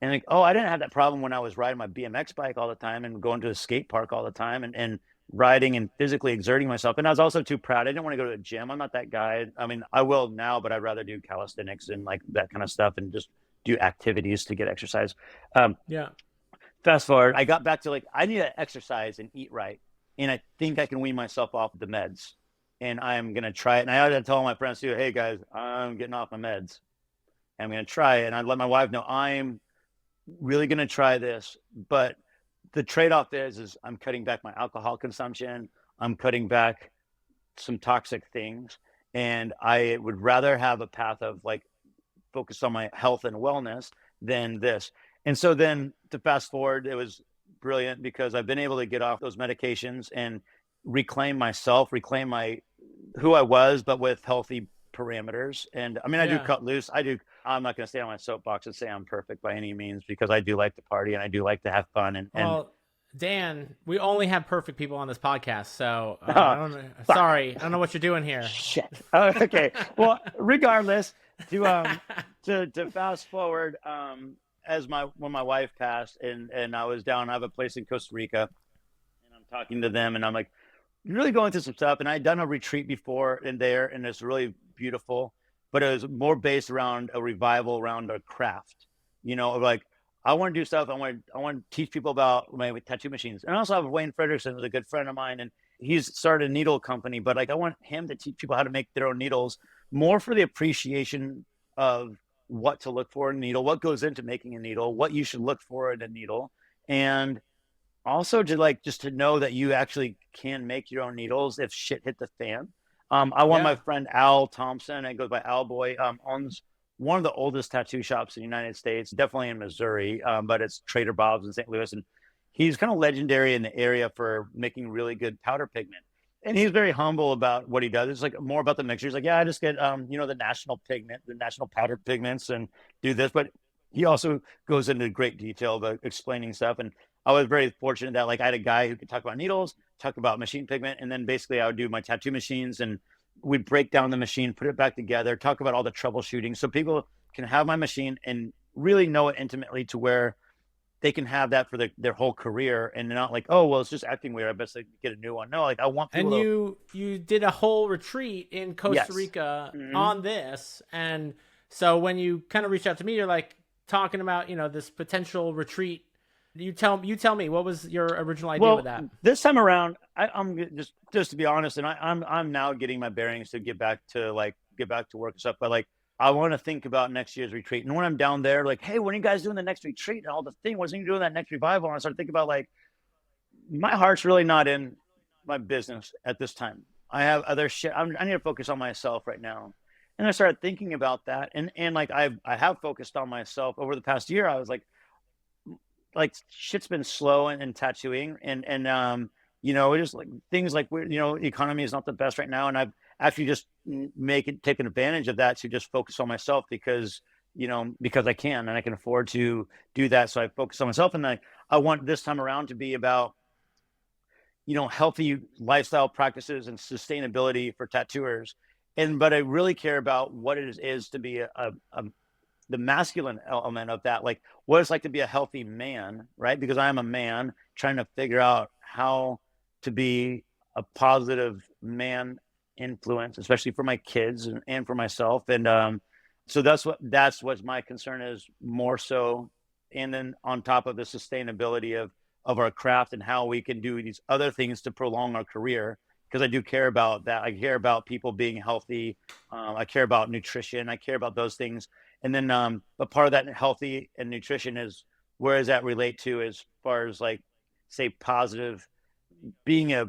Speaker 1: And like, oh, I didn't have that problem when I was riding my BMX bike all the time and going to the skate park all the time and riding and physically exerting myself. And I was also too proud. I didn't want to go to the gym. I'm not that guy. I mean, I will now, but I'd rather do calisthenics and like that kind of stuff and just do activities to get exercise.
Speaker 2: Yeah.
Speaker 1: Fast forward, I got back to like, I need to exercise and eat right. And I think I can wean myself off the meds. And I'm going to try it. And I had to tell my friends too, hey guys, I'm getting off my meds. And I'm going to try it. And I let my wife know I'm really going to try this. But the trade-off is I'm cutting back my alcohol consumption. I'm cutting back some toxic things. And I would rather have a path of like focus on my health and wellness than this. And so then to fast forward, it was brilliant because I've been able to get off those medications and reclaim myself, reclaim my who I was, but with healthy parameters. And I mean, I do cut loose. I'm not going to stay on my soapbox and say I'm perfect by any means because I do like to party and I do like to have fun. And
Speaker 2: Dan, we only have perfect people on this podcast, so I don't know. Sorry, I don't know what you're doing here.
Speaker 1: Shit. Okay. Well, regardless, to fast forward, when my wife passed and I was down, I have a place in Costa Rica, and I'm talking to them, and I'm like, really going through some stuff. And I'd done a retreat before in there, and it's really beautiful, but it was more based around a revival around a craft, like I want to do stuff. I want to teach people about my tattoo machines. And I also have Wayne Frederickson, who's a good friend of mine, and he's started a needle company, but like I want him to teach people how to make their own needles more for the appreciation of what to look for in a needle, what goes into making a needle, what you should look for in a needle. And also to like, just to know that you actually can make your own needles if shit hit the fan. I want my friend Al Thompson, it goes by Al Boy, owns one of the oldest tattoo shops in the United States, definitely in Missouri, but it's Trader Bob's in St. Louis. And he's kind of legendary in the area for making really good powder pigment. And he's very humble about what he does. It's like more about the mixture. He's like, yeah, I just get, the national pigment, the national powder pigments and do this. But he also goes into great detail about explaining stuff. And I was very fortunate that like I had a guy who could talk about needles, talk about machine pigment. And then basically I would do my tattoo machines and we'd break down the machine, put it back together, talk about all the troubleshooting so people can have my machine and really know it intimately to where they can have that for their whole career and not like, oh, well, it's just acting weird. I best get a new one. No, like I want people
Speaker 2: And you did a whole retreat in Costa Rica on this. And so when you kind of reached out to me, you're like talking about, this potential retreat. You tell me, what was your original idea with that?
Speaker 1: This time around, I'm just to be honest, and I'm now getting my bearings to get back to work and stuff. But like, I want to think about next year's retreat. And when I'm down there, like, hey, when are you guys doing the next retreat and all the thing? What's you doing that next revival? And I started thinking about like, my heart's really not in my business at this time. I have other shit. I need to focus on myself right now. And I started thinking about that. And like, I have focused on myself over the past year. I was like shit's been slow in tattooing and just like things like the economy is not the best right now. And I've actually just taken advantage of that to just focus on myself because I can and I can afford to do that. So I focus on myself and I want this time around to be about, healthy lifestyle practices and sustainability for tattooers. But I really care about what it is to be the masculine element of that, like what it's like to be a healthy man, right? Because I am a man trying to figure out how to be a positive man influence, especially for my kids and for myself. And so that's what my concern is more so. And then on top of the sustainability of our craft and how we can do these other things to prolong our career. Because I do care about that. I care about people being healthy. I care about nutrition. I care about those things. And then, but part of that healthy and nutrition is where does that relate to as far as like, say, positive, being a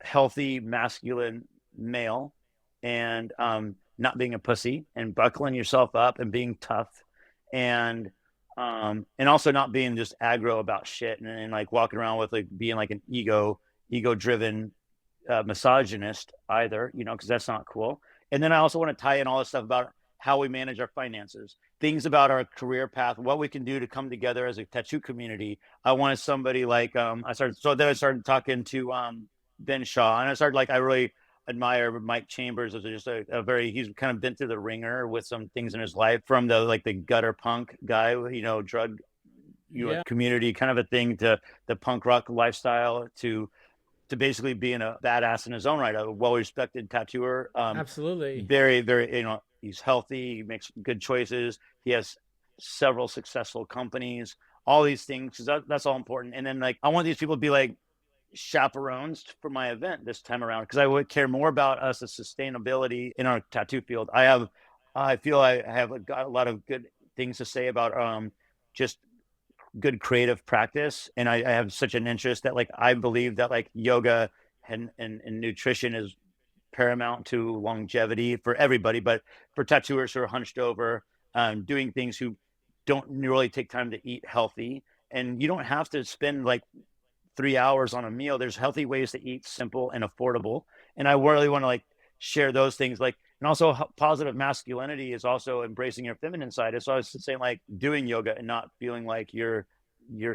Speaker 1: healthy masculine male and not being a pussy and buckling yourself up and being tough and also not being just aggro about shit and like walking around with like being like an ego driven misogynist either, because that's not cool. And then I also want to tie in all this stuff about how we manage our finances, things about our career path, what we can do to come together as a tattoo community. I wanted somebody like, then I started talking to Ben Shaw and I started like, I admire Mike Chambers as just a very, he's kind of been through the ringer with some things in his life, from the gutter punk guy, drug,
Speaker 2: Yeah,
Speaker 1: community kind of a thing, to the punk rock lifestyle, to basically being a badass in his own right, a well-respected tattooer.
Speaker 2: absolutely.
Speaker 1: Very, very, he's healthy. He makes good choices. He has several successful companies, all these things. That's all important. And then I want these people to be chaperones for my event this time around, because I would care more about us as sustainability in our tattoo field. I feel I have got a lot of good things to say about just good creative practice, and I have such an interest that I believe that yoga and nutrition is paramount to longevity for everybody, but for tattooers who are hunched over, doing things, who don't really take time to eat healthy. And you don't have to spend 3 hours on a meal. There's healthy ways to eat, simple and affordable. And I really want to share those things. And also positive masculinity is also embracing your feminine side. So I was saying doing yoga and not feeling like you're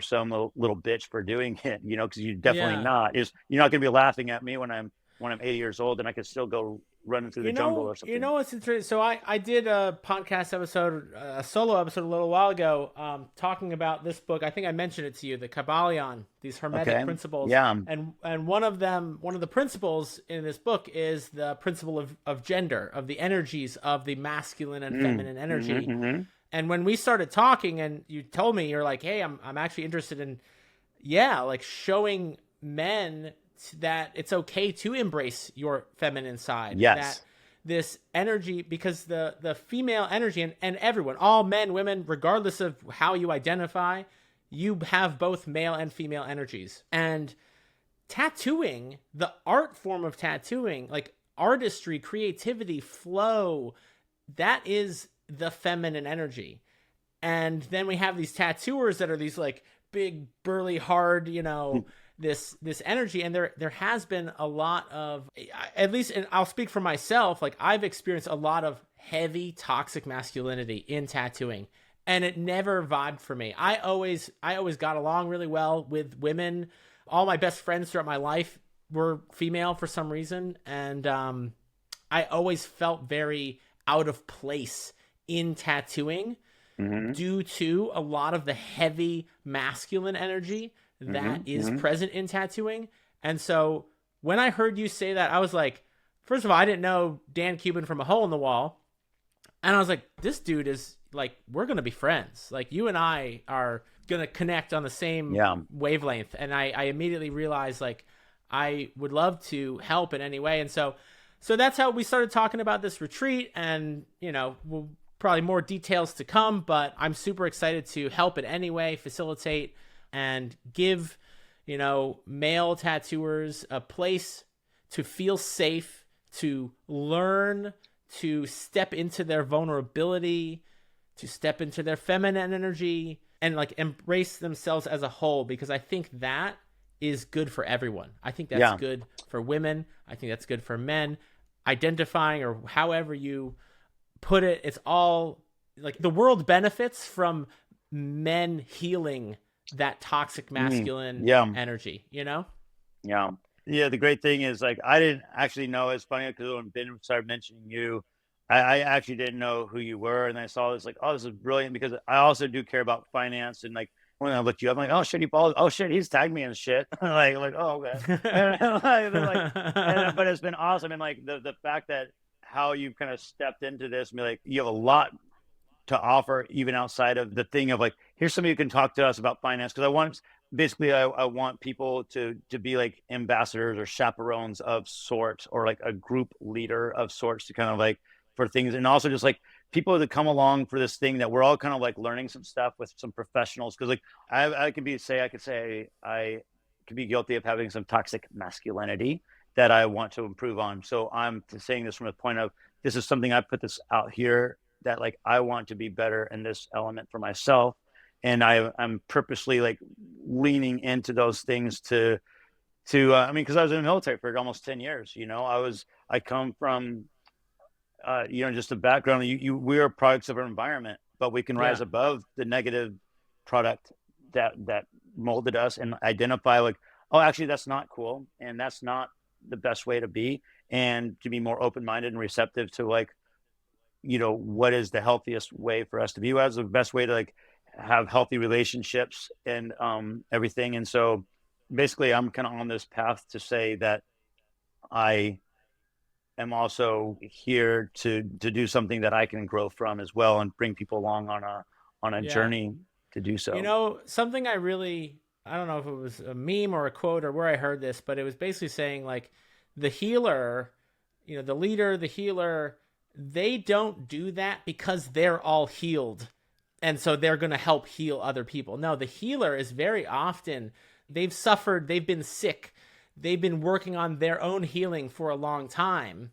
Speaker 1: some little bitch for doing it, because you're definitely
Speaker 2: Yeah.
Speaker 1: not. You're not going to be laughing at me when I'm 80 years old and I can still go running through the jungle or something.
Speaker 2: What's interesting? So I did a podcast episode, a solo episode a little while ago, talking about this book. I think I mentioned it to you, the Kabbalion, these Hermetic principles.
Speaker 1: Yeah.
Speaker 2: And one of the principles in this book is the principle of gender, of the energies of the masculine and feminine energy.
Speaker 1: Mm-hmm.
Speaker 2: And when we started talking, and you told me, you're like, hey, I'm actually interested in, showing men that it's okay to embrace your feminine side.
Speaker 1: Yes.
Speaker 2: That this energy, because the female energy, and everyone, all men, women, regardless of how you identify, you have both male and female energies. And tattooing, the art form of tattooing, artistry, creativity, flow, that is the feminine energy. And then we have these tattooers that are these big, burly, hard, this energy. And there has been a lot of, at least, and I'll speak for myself, I've experienced a lot of heavy toxic masculinity in tattooing, and it never vibed for me. I always got along really well with women. All my best friends throughout my life were female for some reason. And I always felt very out of place in tattooing due to a lot of the heavy masculine energy that is present in tattooing. And so when I heard you say that, I was like, first of all, I didn't know Dan Kubin from A Hole in the Wall. And I was like, this dude is we're going to be friends. You and I are going to connect on the same wavelength. And I immediately realized I would love to help in any way. And so that's how we started talking about this retreat. And, we'll probably more details to come, but I'm super excited to help in any way, facilitate, and give, male tattooers a place to feel safe, to learn, to step into their vulnerability, to step into their feminine energy, and embrace themselves as a whole, because I think that is good for everyone. I think that's good for women. I think that's good for men. Identifying, or however you put it, it's all the world benefits from men healing that toxic masculine energy, Yeah.
Speaker 1: The great thing is I didn't actually know. It's funny because when Ben started mentioning you, I actually didn't know who you were, and I saw this oh, this is brilliant, because I also do care about finance. And when I looked you up, I'm like, oh shit, he followed. Oh shit, he's tagged me and shit. Oh okay. But it's been awesome, and the fact that how you kind of stepped into this, and be you have a lot to offer, even outside of the thing of here's somebody who can talk to us about finance. Because I want people to be ambassadors or chaperones of sorts, or a group leader of sorts, to kind of for things. And also just people that come along for this thing, that we're all kind of learning some stuff with some professionals. Because I could be guilty of having some toxic masculinity that I want to improve on. So I'm saying this from a point of, this is something I put this out here, that I want to be better in this element for myself. And I'm purposely leaning into those things to because I was in the military for almost 10 years. I come from just a background. We are products of our environment, but we can rise above the negative product that molded us, and identify oh, actually that's not cool, and that's not the best way to be, and to be more open-minded and receptive to like, what is the healthiest way for us to be, what is the best way to like have healthy relationships and everything. And so basically I'm kind of on this path to say that I am also here to do something that I can grow from as well, and bring people along on a journey to do so.
Speaker 2: Something I don't know if it was a meme or a quote or where I heard this, but it was basically saying like the healer, the leader, the healer, they don't do that because they're all healed and so they're going to help heal other people. No, the healer is very often, they've suffered, they've been sick, they've been working on their own healing for a long time.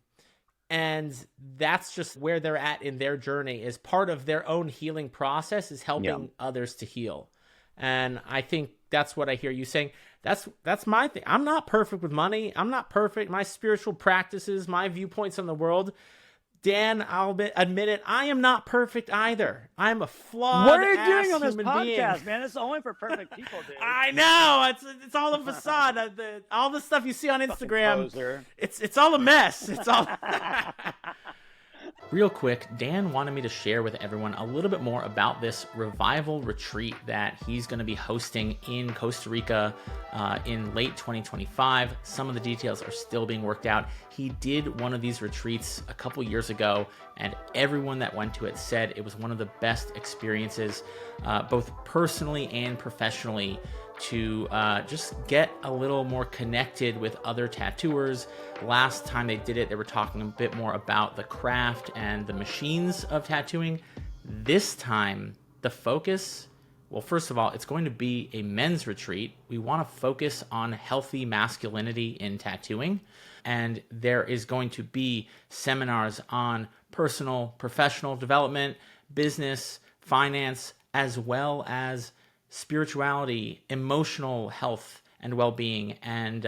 Speaker 2: And that's just where they're at in their journey, is part of their own healing process is helping others to heal. And I think that's what I hear you saying. That's my thing. I'm not perfect with money. I'm not perfect. My spiritual practices, my viewpoints on the world, Dan, I'll admit it, I am not perfect either. I'm a flawed
Speaker 1: What are you doing on this
Speaker 2: podcast,
Speaker 1: being. Man? It's only for perfect people, dude.
Speaker 2: I know. It's all a facade. All the stuff you see on Instagram, it's all a mess. It's all... Real quick, Dan wanted me to share with everyone a little bit more about this revival retreat that he's going to be hosting in Costa Rica in late 2025. Some of the details are still being worked out. He did one of these retreats a couple years ago, and everyone that went to it said it was one of the best experiences, both personally and professionally, to just get a little more connected with other tattooers. Last time they did it, they were talking a bit more about the craft and the machines of tattooing. This time, the focus, well, first of all, it's going to be a men's retreat. We want to focus on healthy masculinity in tattooing. And there is going to be seminars on personal, professional development, business, finance, as well as spirituality, emotional health and well-being. And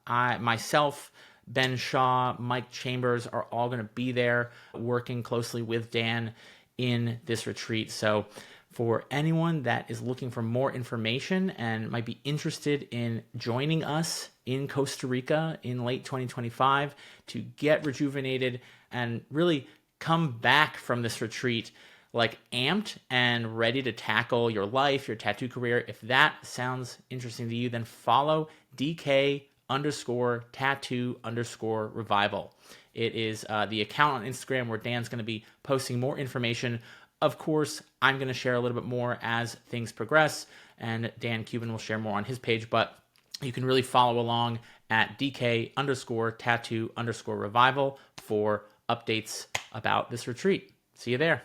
Speaker 2: I myself, Ben Shaw, Mike Chambers are all going to be there working closely with Dan in this retreat. So for anyone that is looking for more information and might be interested in joining us in Costa Rica in late 2025 to get rejuvenated and really come back from this retreat like amped and ready to tackle your life, your tattoo career, if that sounds interesting to you, then follow DK_tattoo_revival. It is the account on Instagram where Dan's going to be posting more information. Of course, I'm going to share a little bit more as things progress, and Dan Kubin will share more on his page, but you can really follow along at DK_tattoo_revival for updates about this retreat. See you there.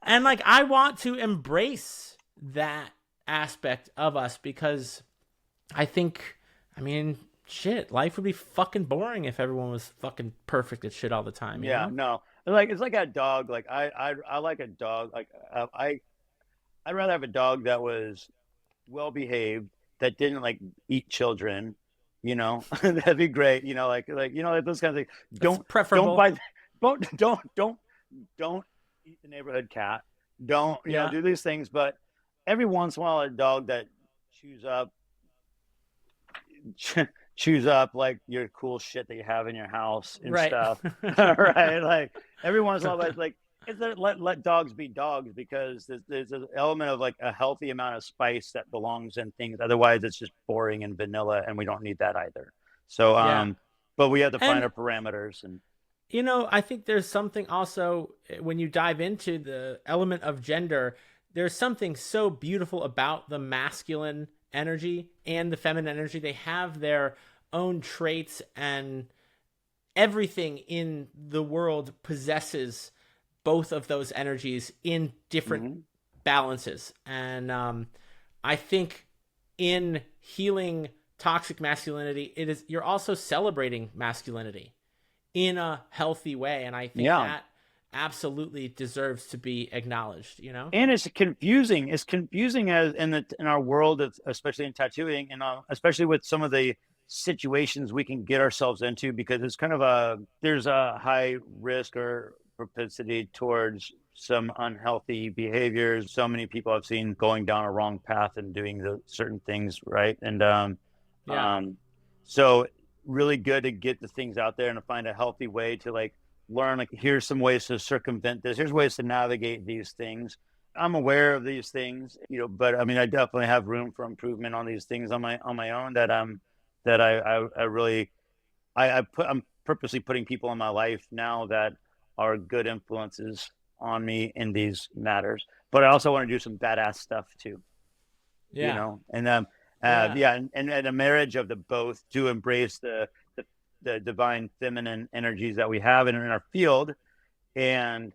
Speaker 2: And like, I want to embrace that aspect of us because I think, shit, life would be fucking boring if everyone was fucking perfect at shit all the time. You know?
Speaker 1: No. Like, it's like a dog. Like I like a dog. Like I'd rather have a dog that was well behaved, that didn't like eat children. That'd be great. Like those kinds of things. Don't eat the neighborhood cat. Don't do these things. But every once in a while, a dog that chews up like your cool shit that you have in your house and stuff. Right? Like every once in a while, but like let dogs be dogs, because there's an element of like a healthy amount of spice that belongs in things. Otherwise, it's just boring and vanilla, and we don't need that either. So, but we have to find our parameters. And
Speaker 2: I think there's something also when you dive into the element of gender, there's something so beautiful about the masculine energy and the feminine energy. They have their own traits, and everything in the world possesses both of those energies in different balances. And I think in healing toxic masculinity, you're also celebrating masculinity in a healthy way. And I think that absolutely deserves to be acknowledged,
Speaker 1: And it's confusing. It's confusing as in our world, especially in tattooing, and especially with some of the situations we can get ourselves into, because it's kind of there's a high risk or propensity towards some unhealthy behaviors. So many people I've seen going down a wrong path and doing certain things, right? And so really good to get the things out there and to find a healthy way to like learn, like, here's some ways to circumvent this. Here's ways to navigate these things. I'm aware of these things, but I mean, I definitely have room for improvement on these things on my own that I really, I'm purposely putting people in my life now that are good influences on me in these matters. But I also want to do some badass stuff too,
Speaker 2: Yeah.
Speaker 1: and
Speaker 2: Yeah.
Speaker 1: yeah, and a marriage of the both to embrace the divine feminine energies that we have in our field, and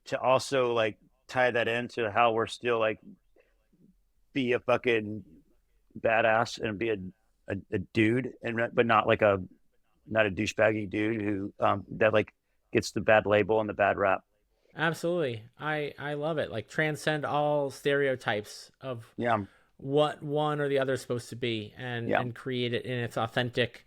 Speaker 1: to also like tie that into how we're still like be a fucking badass and be a dude, and but not like not a douchebaggy dude who that like gets the bad label and the bad rap.
Speaker 2: Absolutely. I love it. Like transcend all stereotypes of
Speaker 1: Yeah,
Speaker 2: what one or the other is supposed to be,
Speaker 1: yeah,
Speaker 2: and create it in its authentic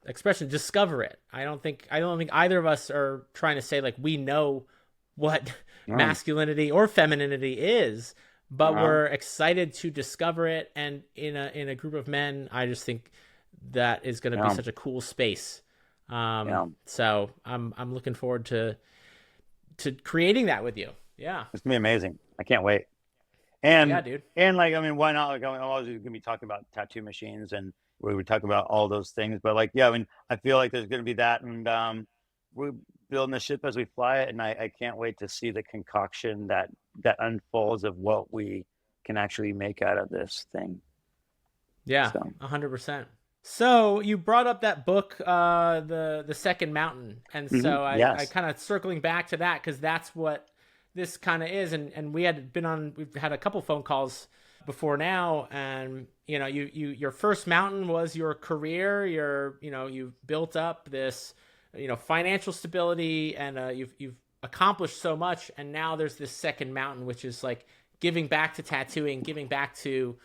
Speaker 2: expression. Discover it. I don't think either of us are trying to say like we know what
Speaker 1: no,
Speaker 2: masculinity or femininity is, but
Speaker 1: uh-huh.
Speaker 2: we're excited to discover it. And in a group of men, I just think that is going to be
Speaker 1: Yeah,
Speaker 2: such a cool space.
Speaker 1: yeah.
Speaker 2: So I'm looking forward to creating that with you. Yeah.
Speaker 1: It's gonna be amazing. I can't wait.
Speaker 2: Yeah,
Speaker 1: And
Speaker 2: dude.
Speaker 1: like, I mean, why not? Like, I'm always gonna be talking about tattoo machines, and we talk about all those things. But like, yeah, I mean, I feel like there's gonna be that, and we're building the ship as we fly it, and I can't wait to see the concoction that unfolds of what we can actually make out of this thing.
Speaker 2: Yeah,
Speaker 1: So
Speaker 2: 100%. So you brought up that book, the Second Mountain, and so I
Speaker 1: yes,
Speaker 2: kind of circling back to that because that's what this kind of is, and we've had a couple phone calls before now, and your first mountain was your career, you've built up this financial stability, and you've accomplished so much, and now there's this second mountain, which is like giving back to tattooing, giving back to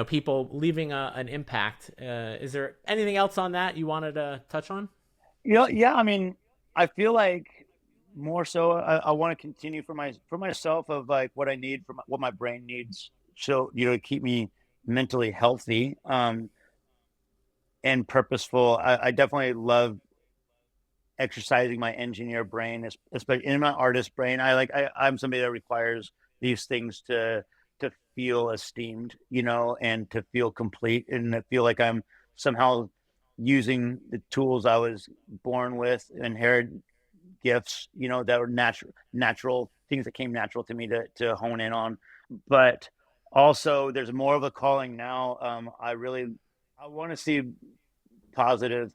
Speaker 2: people, leaving an impact. Is there anything else on that you wanted to touch on?
Speaker 1: yeah. I mean, I feel like more so, I want to continue for myself of like what I need what my brain needs, so to keep me mentally healthy, and purposeful. I definitely love exercising my engineer brain, especially in my artist brain. I'm somebody that requires these things to feel esteemed, and to feel complete, and to feel like I'm somehow using the tools I was born with, inherited gifts, that were natural things that came natural to me to hone in on. But also, there's more of a calling now. I want to see positive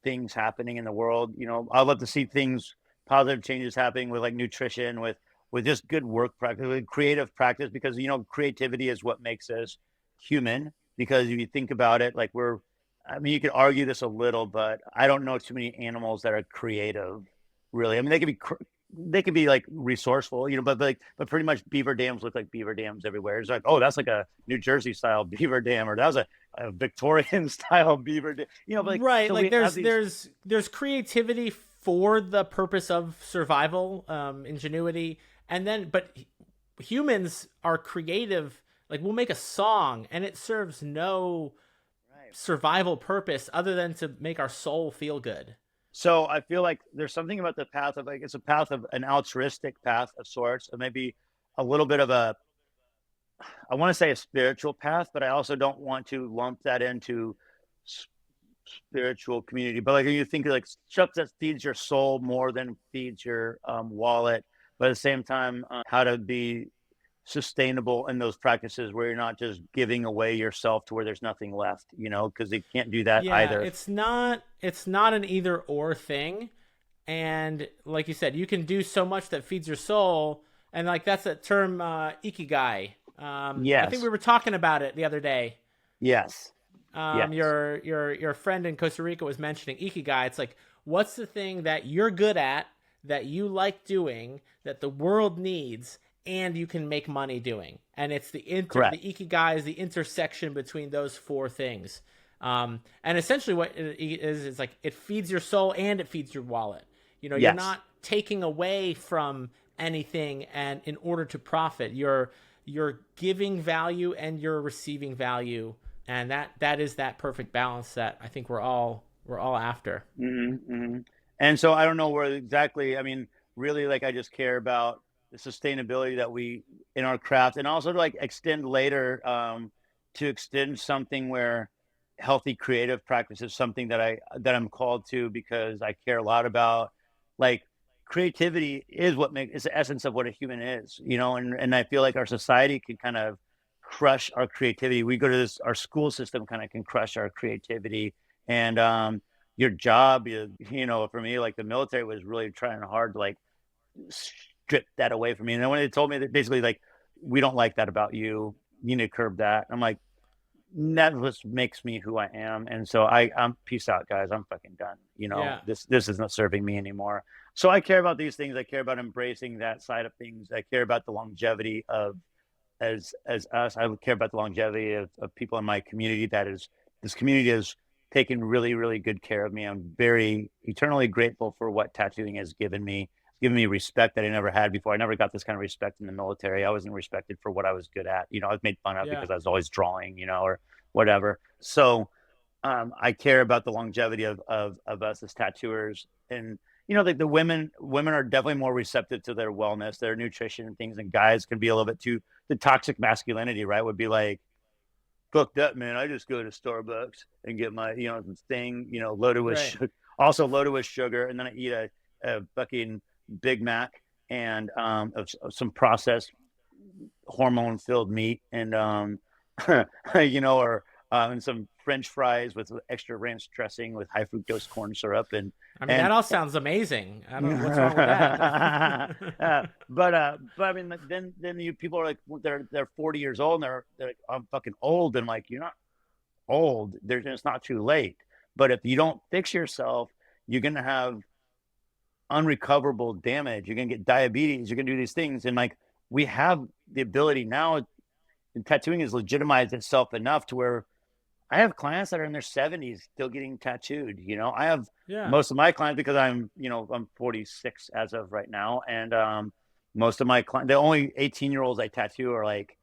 Speaker 1: things happening in the world. I love to see positive changes happening with like nutrition, with just good work practice, with creative practice, because creativity is what makes us human. Because if you think about it, like I mean, you could argue this a little, but I don't know too many animals that are creative, really. I mean, they could be like resourceful, but pretty much beaver dams look like beaver dams everywhere. It's like, oh, that's like a New Jersey style beaver dam, or that was a Victorian style beaver dam. But like,
Speaker 2: Right,
Speaker 1: so
Speaker 2: like
Speaker 1: we have
Speaker 2: there's
Speaker 1: these.
Speaker 2: there's there's creativity for the purpose of survival, ingenuity, and then but humans are creative. Like we'll make a song and it serves no
Speaker 1: Right.
Speaker 2: survival purpose other than to make our soul feel good.
Speaker 1: So I feel like there's something about the path of, like, it's a path of an altruistic path of sorts, and maybe a little bit of I want to say a spiritual path, but I also don't want to lump that into spiritual community. But like, you think like stuff that feeds your soul more than feeds your wallet, but at the same time, how to be sustainable in those practices where you're not just giving away yourself to where there's nothing left, because you can't do that
Speaker 2: Yeah,
Speaker 1: either.
Speaker 2: it's not an either or thing. And like you said, you can do so much that feeds your soul, and like that's that term, ikigai. I think we
Speaker 1: Yes,
Speaker 2: were talking about it the other day.
Speaker 1: yes, yes,
Speaker 2: Your friend in Costa Rica was mentioning ikigai. It's like, what's the thing that you're good at, that you like doing, that the world needs, and you can make money doing? And it's the
Speaker 1: correct.
Speaker 2: ikigai is the intersection between those four things. And essentially what it is like it feeds your soul and it feeds your wallet. You're
Speaker 1: Yes,
Speaker 2: not taking away from anything, and in order to profit, you're giving value and you're receiving value, and that is that perfect balance that I think we're all we're all after.
Speaker 1: And so I don't know where exactly. I mean, really, like I just care about the sustainability that we in our craft, and also to like extend later, to extend something where healthy creative practice is something that I'm called to because I care a lot about like creativity is what makes is the essence of what a human is, and I feel like our society can kind of crush our creativity. We go to this our school system kind of can crush our creativity, and your job is, for me, like the military was really trying hard to like strip that away from me. And then when they told me that basically like, we don't like that about you, you need to curb that. I'm like, that just makes me who I am. And so I'm peace out, guys. I'm fucking done.
Speaker 2: Yeah.
Speaker 1: This is not serving me anymore. So I care about these things. I care about embracing that side of things. I care about the longevity of as us. I care about the longevity of people in my community. This community has taken really, really good care of me. I'm very eternally grateful for what tattooing has given me respect that I never had before. I never got this kind of respect in the military. I wasn't respected for what I was good at. I was made fun of because I was always drawing, or whatever. So I care about the longevity of us as tattooers. And, like the women are definitely more receptive to their wellness, their nutrition and things. And guys can be a little bit too, the toxic masculinity, right? Would be like, fuck that, man. I just go to Starbucks and get my, thing, loaded with, also loaded with sugar. And then I eat a fucking Big Mac and of some processed hormone filled meat and or and some French fries with extra ranch dressing with high fructose corn syrup. And
Speaker 2: I mean, that all sounds amazing. I don't know what's wrong with that.
Speaker 1: But I mean, then you people are like they're 40 years old and they're like, I'm fucking old. And like, you're not old. It's not too late. But if you don't fix yourself, you're gonna have unrecoverable damage. You're gonna get diabetes. You're gonna do these things. And like, we have the ability now, and tattooing has legitimized itself enough to where I have clients that are in their 70s still getting tattooed. I have most of my clients, because I'm 46 as of right now, and most of my clients, the only 18-year-olds I tattoo are like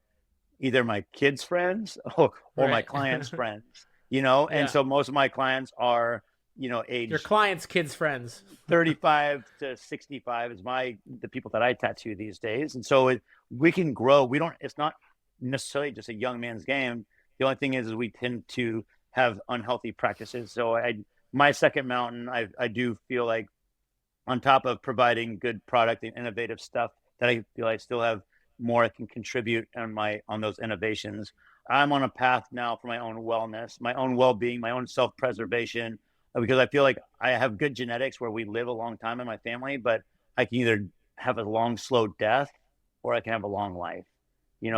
Speaker 1: either my kids' friends or my clients' friends. And so most of my clients are age
Speaker 2: your clients' kids' friends.
Speaker 1: 35 to 65 is the people that I tattoo these days. And so we can grow. It's not necessarily just a young man's game. The only thing is we tend to have unhealthy practices. So my second mountain, I do feel like, on top of providing good product and innovative stuff, that I feel I still have more I can contribute on those innovations. I'm on a path now for my own wellness, my own well-being, my own self-preservation, because I feel like I have good genetics where we live a long time in my family, but I can either have a long, slow death or I can have a long life.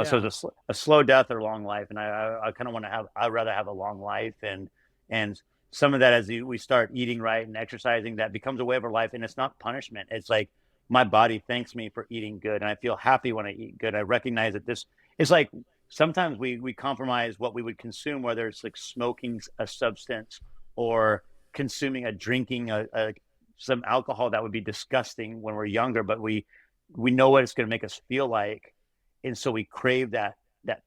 Speaker 1: So it's a slow death or long life. And I kind of want to I'd rather have a long life. And some of that, as we start eating right and exercising, that becomes a way of our life. And it's not punishment. It's like my body thanks me for eating good. And I feel happy when I eat good. I recognize that this is like, sometimes we compromise what we would consume, whether it's like smoking a substance or consuming drinking some alcohol that would be disgusting when we're younger, but we know what it's going to make us feel like. And so we crave that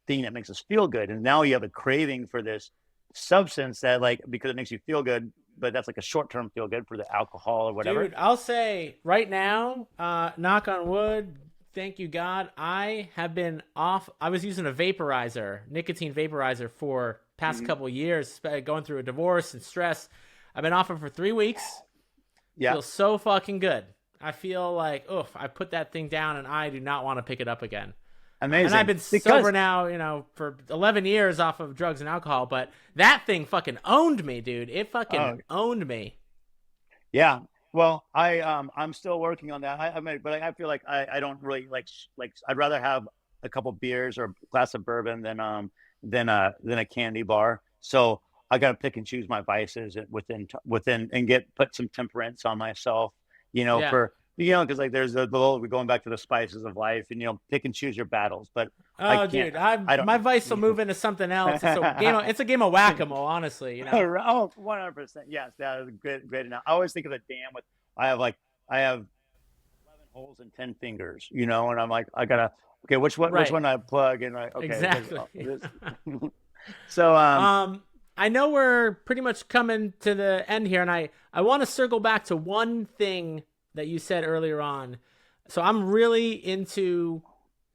Speaker 1: thing that makes us feel good. And now you have a craving for this substance that, like, because it makes you feel good, but that's like a short-term feel good for the alcohol or whatever.
Speaker 2: Dude, I'll say right now, knock on wood, thank you God, I have been off. I was using a nicotine vaporizer for past couple of years, going through a divorce and stress. I've been off it for 3 weeks. Yeah. Feels so fucking good. I feel like, I put that thing down and I do not want to pick it up again.
Speaker 1: Amazing.
Speaker 2: And I've been sober now, for 11 years off of drugs and alcohol, but that thing fucking owned me, dude. It fucking owned me.
Speaker 1: Yeah. Well, I'm still working on that. But I feel like I don't really like I'd rather have a couple beers or a glass of bourbon than a candy bar. So I got to pick and choose my vices within and put some temperance on myself, because like there's we're going back to the spices of life, and pick and choose your battles. But
Speaker 2: dude, my vice will move into something else. It's a game of whack-a-mole, honestly.
Speaker 1: 100%. Yes, that is great. Now I always think of the dam with I have 11 holes and 10 fingers, and I'm like, I gotta which one I plug, and okay,
Speaker 2: exactly.
Speaker 1: So
Speaker 2: I know we're pretty much coming to the end here, and I want to circle back to one thing that you said earlier on. So I'm really into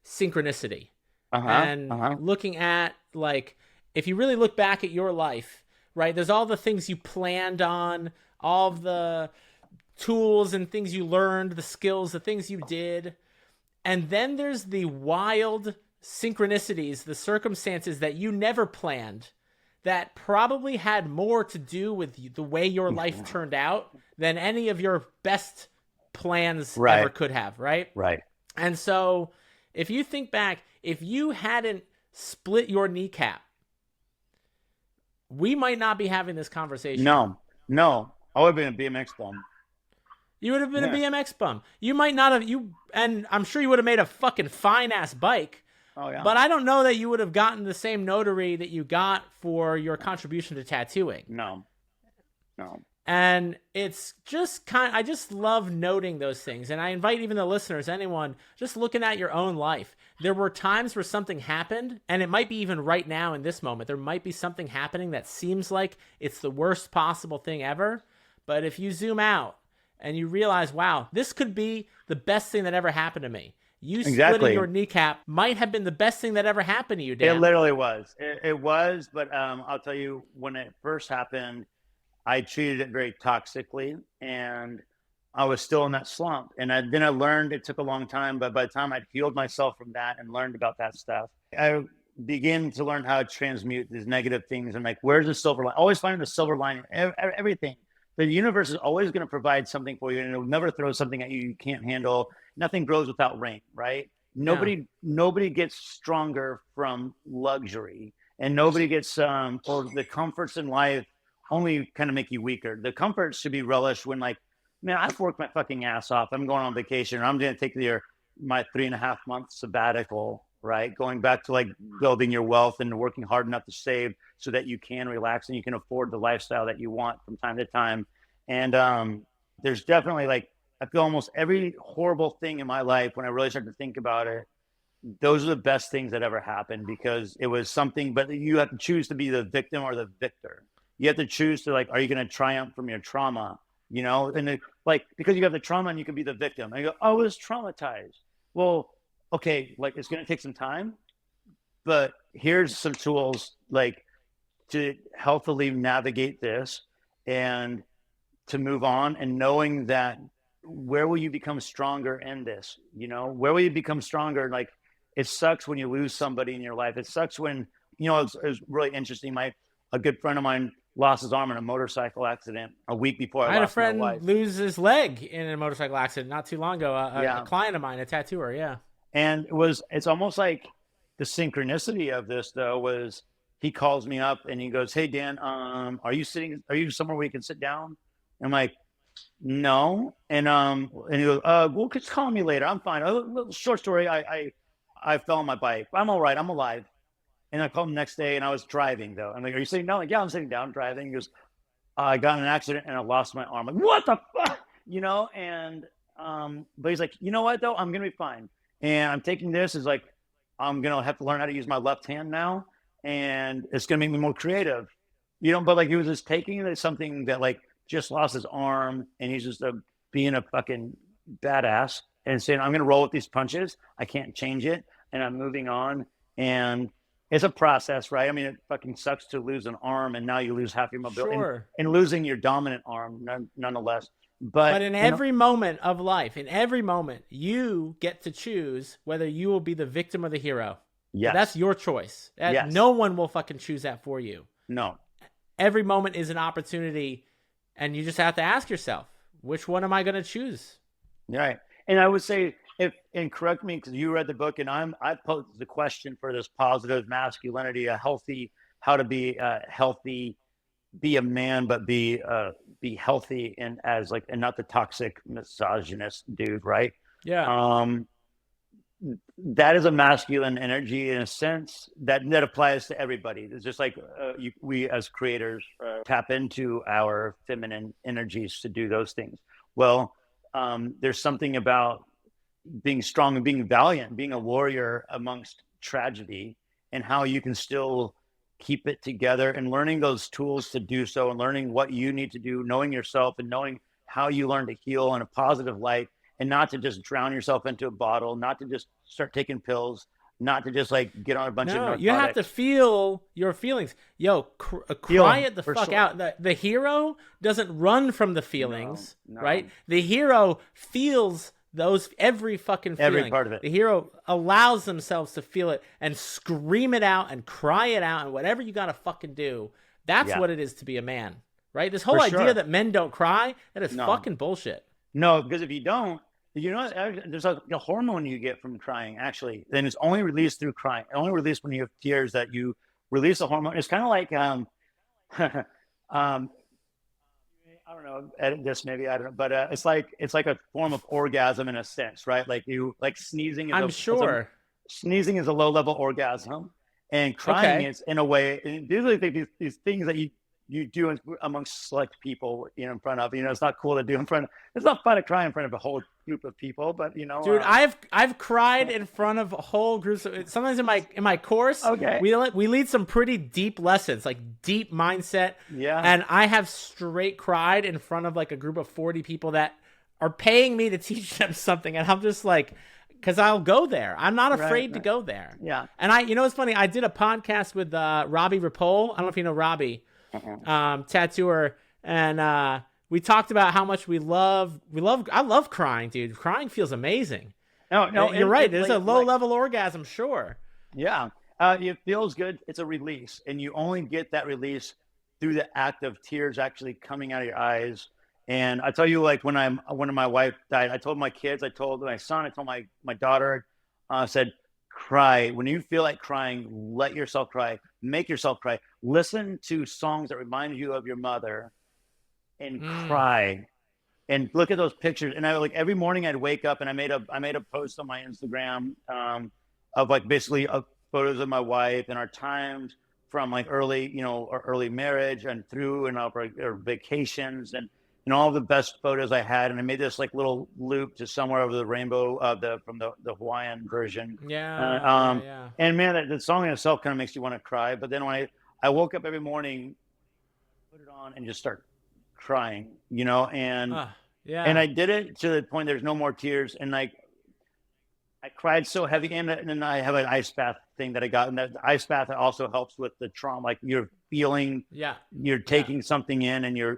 Speaker 2: synchronicity and looking at, like, if you really look back at your life, right, there's all the things you planned on, all of the tools and things you learned, the skills, the things you did. And then there's the wild synchronicities, the circumstances that you never planned, that probably had more to do with the way your life turned out than any of your best plans ever could have, right?
Speaker 1: Right.
Speaker 2: And so if you think back, if you hadn't split your kneecap, we might not be having this conversation.
Speaker 1: No. I would have been a BMX bum.
Speaker 2: You would have been a BMX bum. You might not have, and I'm sure you would have made a fucking fine-ass bike.
Speaker 1: Oh, yeah.
Speaker 2: But I don't know that you would have gotten the same notary that you got for your contribution to tattooing.
Speaker 1: No.
Speaker 2: And it's just I just love noting those things. And I invite even the listeners, anyone, just looking at your own life. There were times where something happened, and it might be even right now in this moment, there might be something happening that seems like it's the worst possible thing ever. But if you zoom out and you realize, wow, this could be the best thing that ever happened to me. You splitting your kneecap might have been the best thing that ever happened to you, Dan.
Speaker 1: It literally was. It was, but I'll tell you, when it first happened, I treated it very toxically, and I was still in that slump. And then I learned, it took a long time, but by the time I'd healed myself from that and learned about that stuff, I began to learn how to transmute these negative things and, like, where's the silver line? Always finding the silver lining, everything. The universe is always going to provide something for you, and it'll never throw something at you can't handle. Nothing grows without rain, right? Nobody gets stronger from luxury, and nobody gets or the comforts in life only kind of make you weaker. The comforts should be relished when, like, man, I've worked my fucking ass off. I'm going on vacation, or I'm going to take my 3.5 month sabbatical, right? Going back to, like, building your wealth and working hard enough to save so that you can relax and you can afford the lifestyle that you want from time to time. And there's definitely, like, I feel almost every horrible thing in my life, when I really start to think about it, those are the best things that ever happened, because it was something, but you have to choose to be the victim or the victor. You have to choose to, like, are you going to triumph from your trauma? You know, and because you have the trauma and you can be the victim. And you go, oh, I was traumatized. Well, okay, like, it's going to take some time, but here's some tools, like, to healthily navigate this and to move on, and knowing that where will you become stronger in this? You know, where will you become stronger? Like, it sucks when you lose somebody in your life. It sucks when, you know, it was really interesting. A good friend of mine lost his arm in a motorcycle accident a week before I
Speaker 2: had a
Speaker 1: lost
Speaker 2: friend
Speaker 1: my wife.
Speaker 2: lose his leg in a motorcycle accident not too long ago. A client of mine, a tattooer. Yeah.
Speaker 1: And it's almost like the synchronicity of this, though, was he calls me up and he goes, hey, Dan, are you somewhere where you can sit down? I'm like, no. And he goes, well, just call me later. I'm fine. A little short story. I fell on my bike. I'm all right. I'm alive. And I called him the next day, and I was driving, though. I'm like, are you sitting down? Like, yeah, I'm sitting down driving. He goes, I got in an accident and I lost my arm. I'm like, what the fuck? You know? And but he's like, you know what, though? I'm gonna be fine. And I'm taking this as, like, I'm gonna have to learn how to use my left hand now, and it's gonna make me more creative. You know, but, like, he was just taking something that, like, just lost his arm, and he's just being a fucking badass and saying, I'm gonna roll with these punches. I can't change it, and I'm moving on. And it's a process, right? I mean, it fucking sucks to lose an arm, and now you lose half your mobility, and losing your dominant arm, nonetheless. But
Speaker 2: in every moment of life, in every moment, you get to choose whether you will be the victim or the hero.
Speaker 1: Yes.
Speaker 2: So that's your choice.
Speaker 1: Yes.
Speaker 2: No one will fucking choose that for you.
Speaker 1: No.
Speaker 2: Every moment is an opportunity, and you just have to ask yourself, which one am I going to choose?
Speaker 1: Right. And I would say, and correct me, because you read the book, and I posed the question for this positive masculinity, how to be healthy, be a man, but be healthy, and not the toxic misogynist dude, right?
Speaker 2: Yeah.
Speaker 1: That is a masculine energy in a sense that applies to everybody. It's just like we as creators tap into our feminine energies to do those things. Well, there's something about being strong and being valiant, being a warrior amongst tragedy, and how you can still keep it together, and learning those tools to do so, and learning what you need to do, knowing yourself and knowing how you learn to heal in a positive light, and not to just drown yourself into a bottle, not to just start taking pills, not to just like get on a bunch of narcotics.
Speaker 2: You have to feel your feelings. Yo, cry it the fuck out. The hero doesn't run from the feelings, right? The hero feels every fucking feeling.
Speaker 1: Every part of it.
Speaker 2: The hero allows themselves to feel it and scream it out and cry it out and whatever you gotta fucking do. That's what it is to be a man, right? This whole idea that men don't cry, that is fucking bullshit.
Speaker 1: No, because if you don't, there's a hormone you get from crying, actually, and it's only released through crying. It only released when you have tears that you release a hormone. It's kind of like, I don't know, edit this maybe, I don't know, but it's like a form of orgasm in a sense, right? Like sneezing. Sneezing is a low-level orgasm, and crying is, in a way, and these are these things that you do amongst select people, in front of, it's not cool to do it's not fun to cry in front of a whole group of people, but
Speaker 2: dude, I've cried in front of whole groups sometimes in my course.
Speaker 1: Okay.
Speaker 2: We lead some pretty deep lessons, like deep mindset.
Speaker 1: Yeah.
Speaker 2: And I have straight cried in front of like a group of 40 people that are paying me to teach them something. And I'm just like, because I'll go there. I'm not afraid to go there.
Speaker 1: Yeah.
Speaker 2: And it's funny. I did a podcast with Robbie Rapole. I don't know if you know Robbie. Tattooer, and we talked about how much I love crying, dude. Crying feels amazing. No, you're right. There's a low-level orgasm, sure.
Speaker 1: Yeah, it feels good. It's a release, and you only get that release through the act of tears actually coming out of your eyes. And I tell you, like when my wife died, I told my kids, I told my son, I told my daughter, said, cry. When you feel like crying, let yourself cry. Make yourself cry. Listen to songs that remind you of your mother and cry. And look at those pictures. And every morning I'd wake up and I made a post on my Instagram of like basically photos of my wife and our times from like our early marriage and through and our vacations and all the best photos I had, and I made this like little loop to somewhere over the rainbow from the Hawaiian version.
Speaker 2: Yeah.
Speaker 1: And man, the song in itself kind of makes you want to cry. But then when I woke up every morning, put it on and just start crying, and I did it to the point there's no more tears, and like I cried so heavy, and then I have an ice bath thing that I got, and that ice bath also helps with the trauma. Like you're feeling, you're taking something in, and you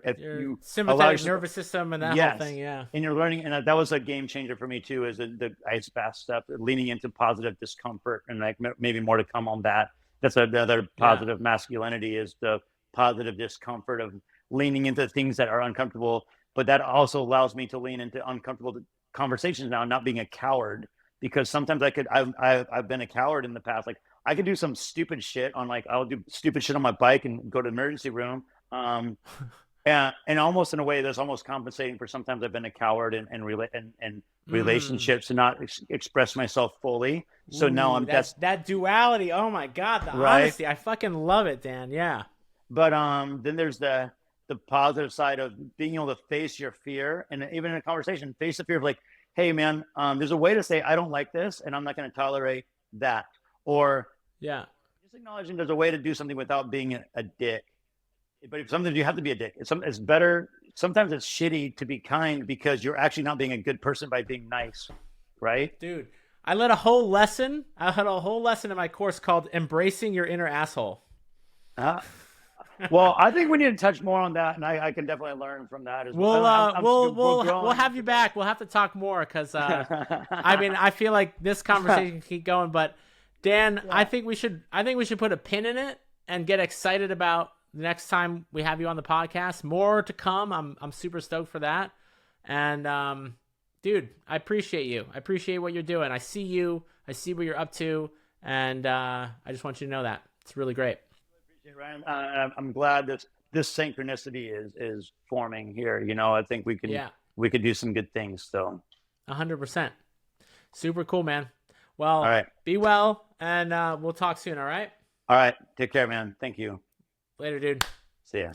Speaker 2: sympathetic nervous system and that whole thing,
Speaker 1: and you're learning, and that was a game changer for me too. Is the ice bath stuff, leaning into positive discomfort, and like maybe more to come on that. That's another positive masculinity, is the positive discomfort of leaning into things that are uncomfortable, but that also allows me to lean into uncomfortable conversations now, not being a coward. Because sometimes I've been a coward in the past. Like I could do some stupid shit I'll do stupid shit on my bike and go to the emergency room. And almost in a way that's almost compensating for sometimes I've been a coward in relationships and not express myself fully. So now
Speaker 2: that duality. Oh my God, the honesty. I fucking love it, Dan. Yeah.
Speaker 1: But then there's the positive side of being able to face your fear, and even in a conversation, face the fear of like, hey man, there's a way to say, I don't like this and I'm not going to tolerate that. Or just acknowledging there's a way to do something without being a dick. But sometimes you have to be a dick. It's better. Sometimes it's shitty to be kind because you're actually not being a good person by being nice. Right?
Speaker 2: Dude, I had a whole lesson in my course called Embracing Your Inner Asshole.
Speaker 1: Well, I think we need to touch more on that, and I can definitely learn from that as well.
Speaker 2: We'll have you back. We'll have to talk more because I feel like this conversation can keep going. But Dan, I think we should put a pin in it and get excited about the next time we have you on the podcast. More to come. I'm super stoked for that. And dude, I appreciate you. I appreciate what you're doing. I see you. I see what you're up to, and I just want you to know that it's really great.
Speaker 1: Ryan, I'm glad that this synchronicity is forming here. I think we could do some good things. So
Speaker 2: 100%. Super cool, man. Well,
Speaker 1: all right.
Speaker 2: Be well, and we'll talk soon. All right.
Speaker 1: All right. Take care, man. Thank you.
Speaker 2: Later, dude.
Speaker 1: See ya.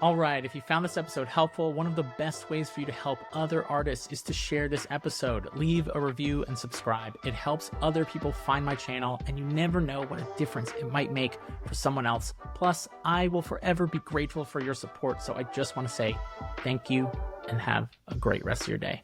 Speaker 2: All right, if you found this episode helpful, one of the best ways for you to help other artists is to share this episode. Leave a review and subscribe. It helps other people find my channel, and you never know what a difference it might make for someone else. Plus, I will forever be grateful for your support, so I just want to say thank you and have a great rest of your day.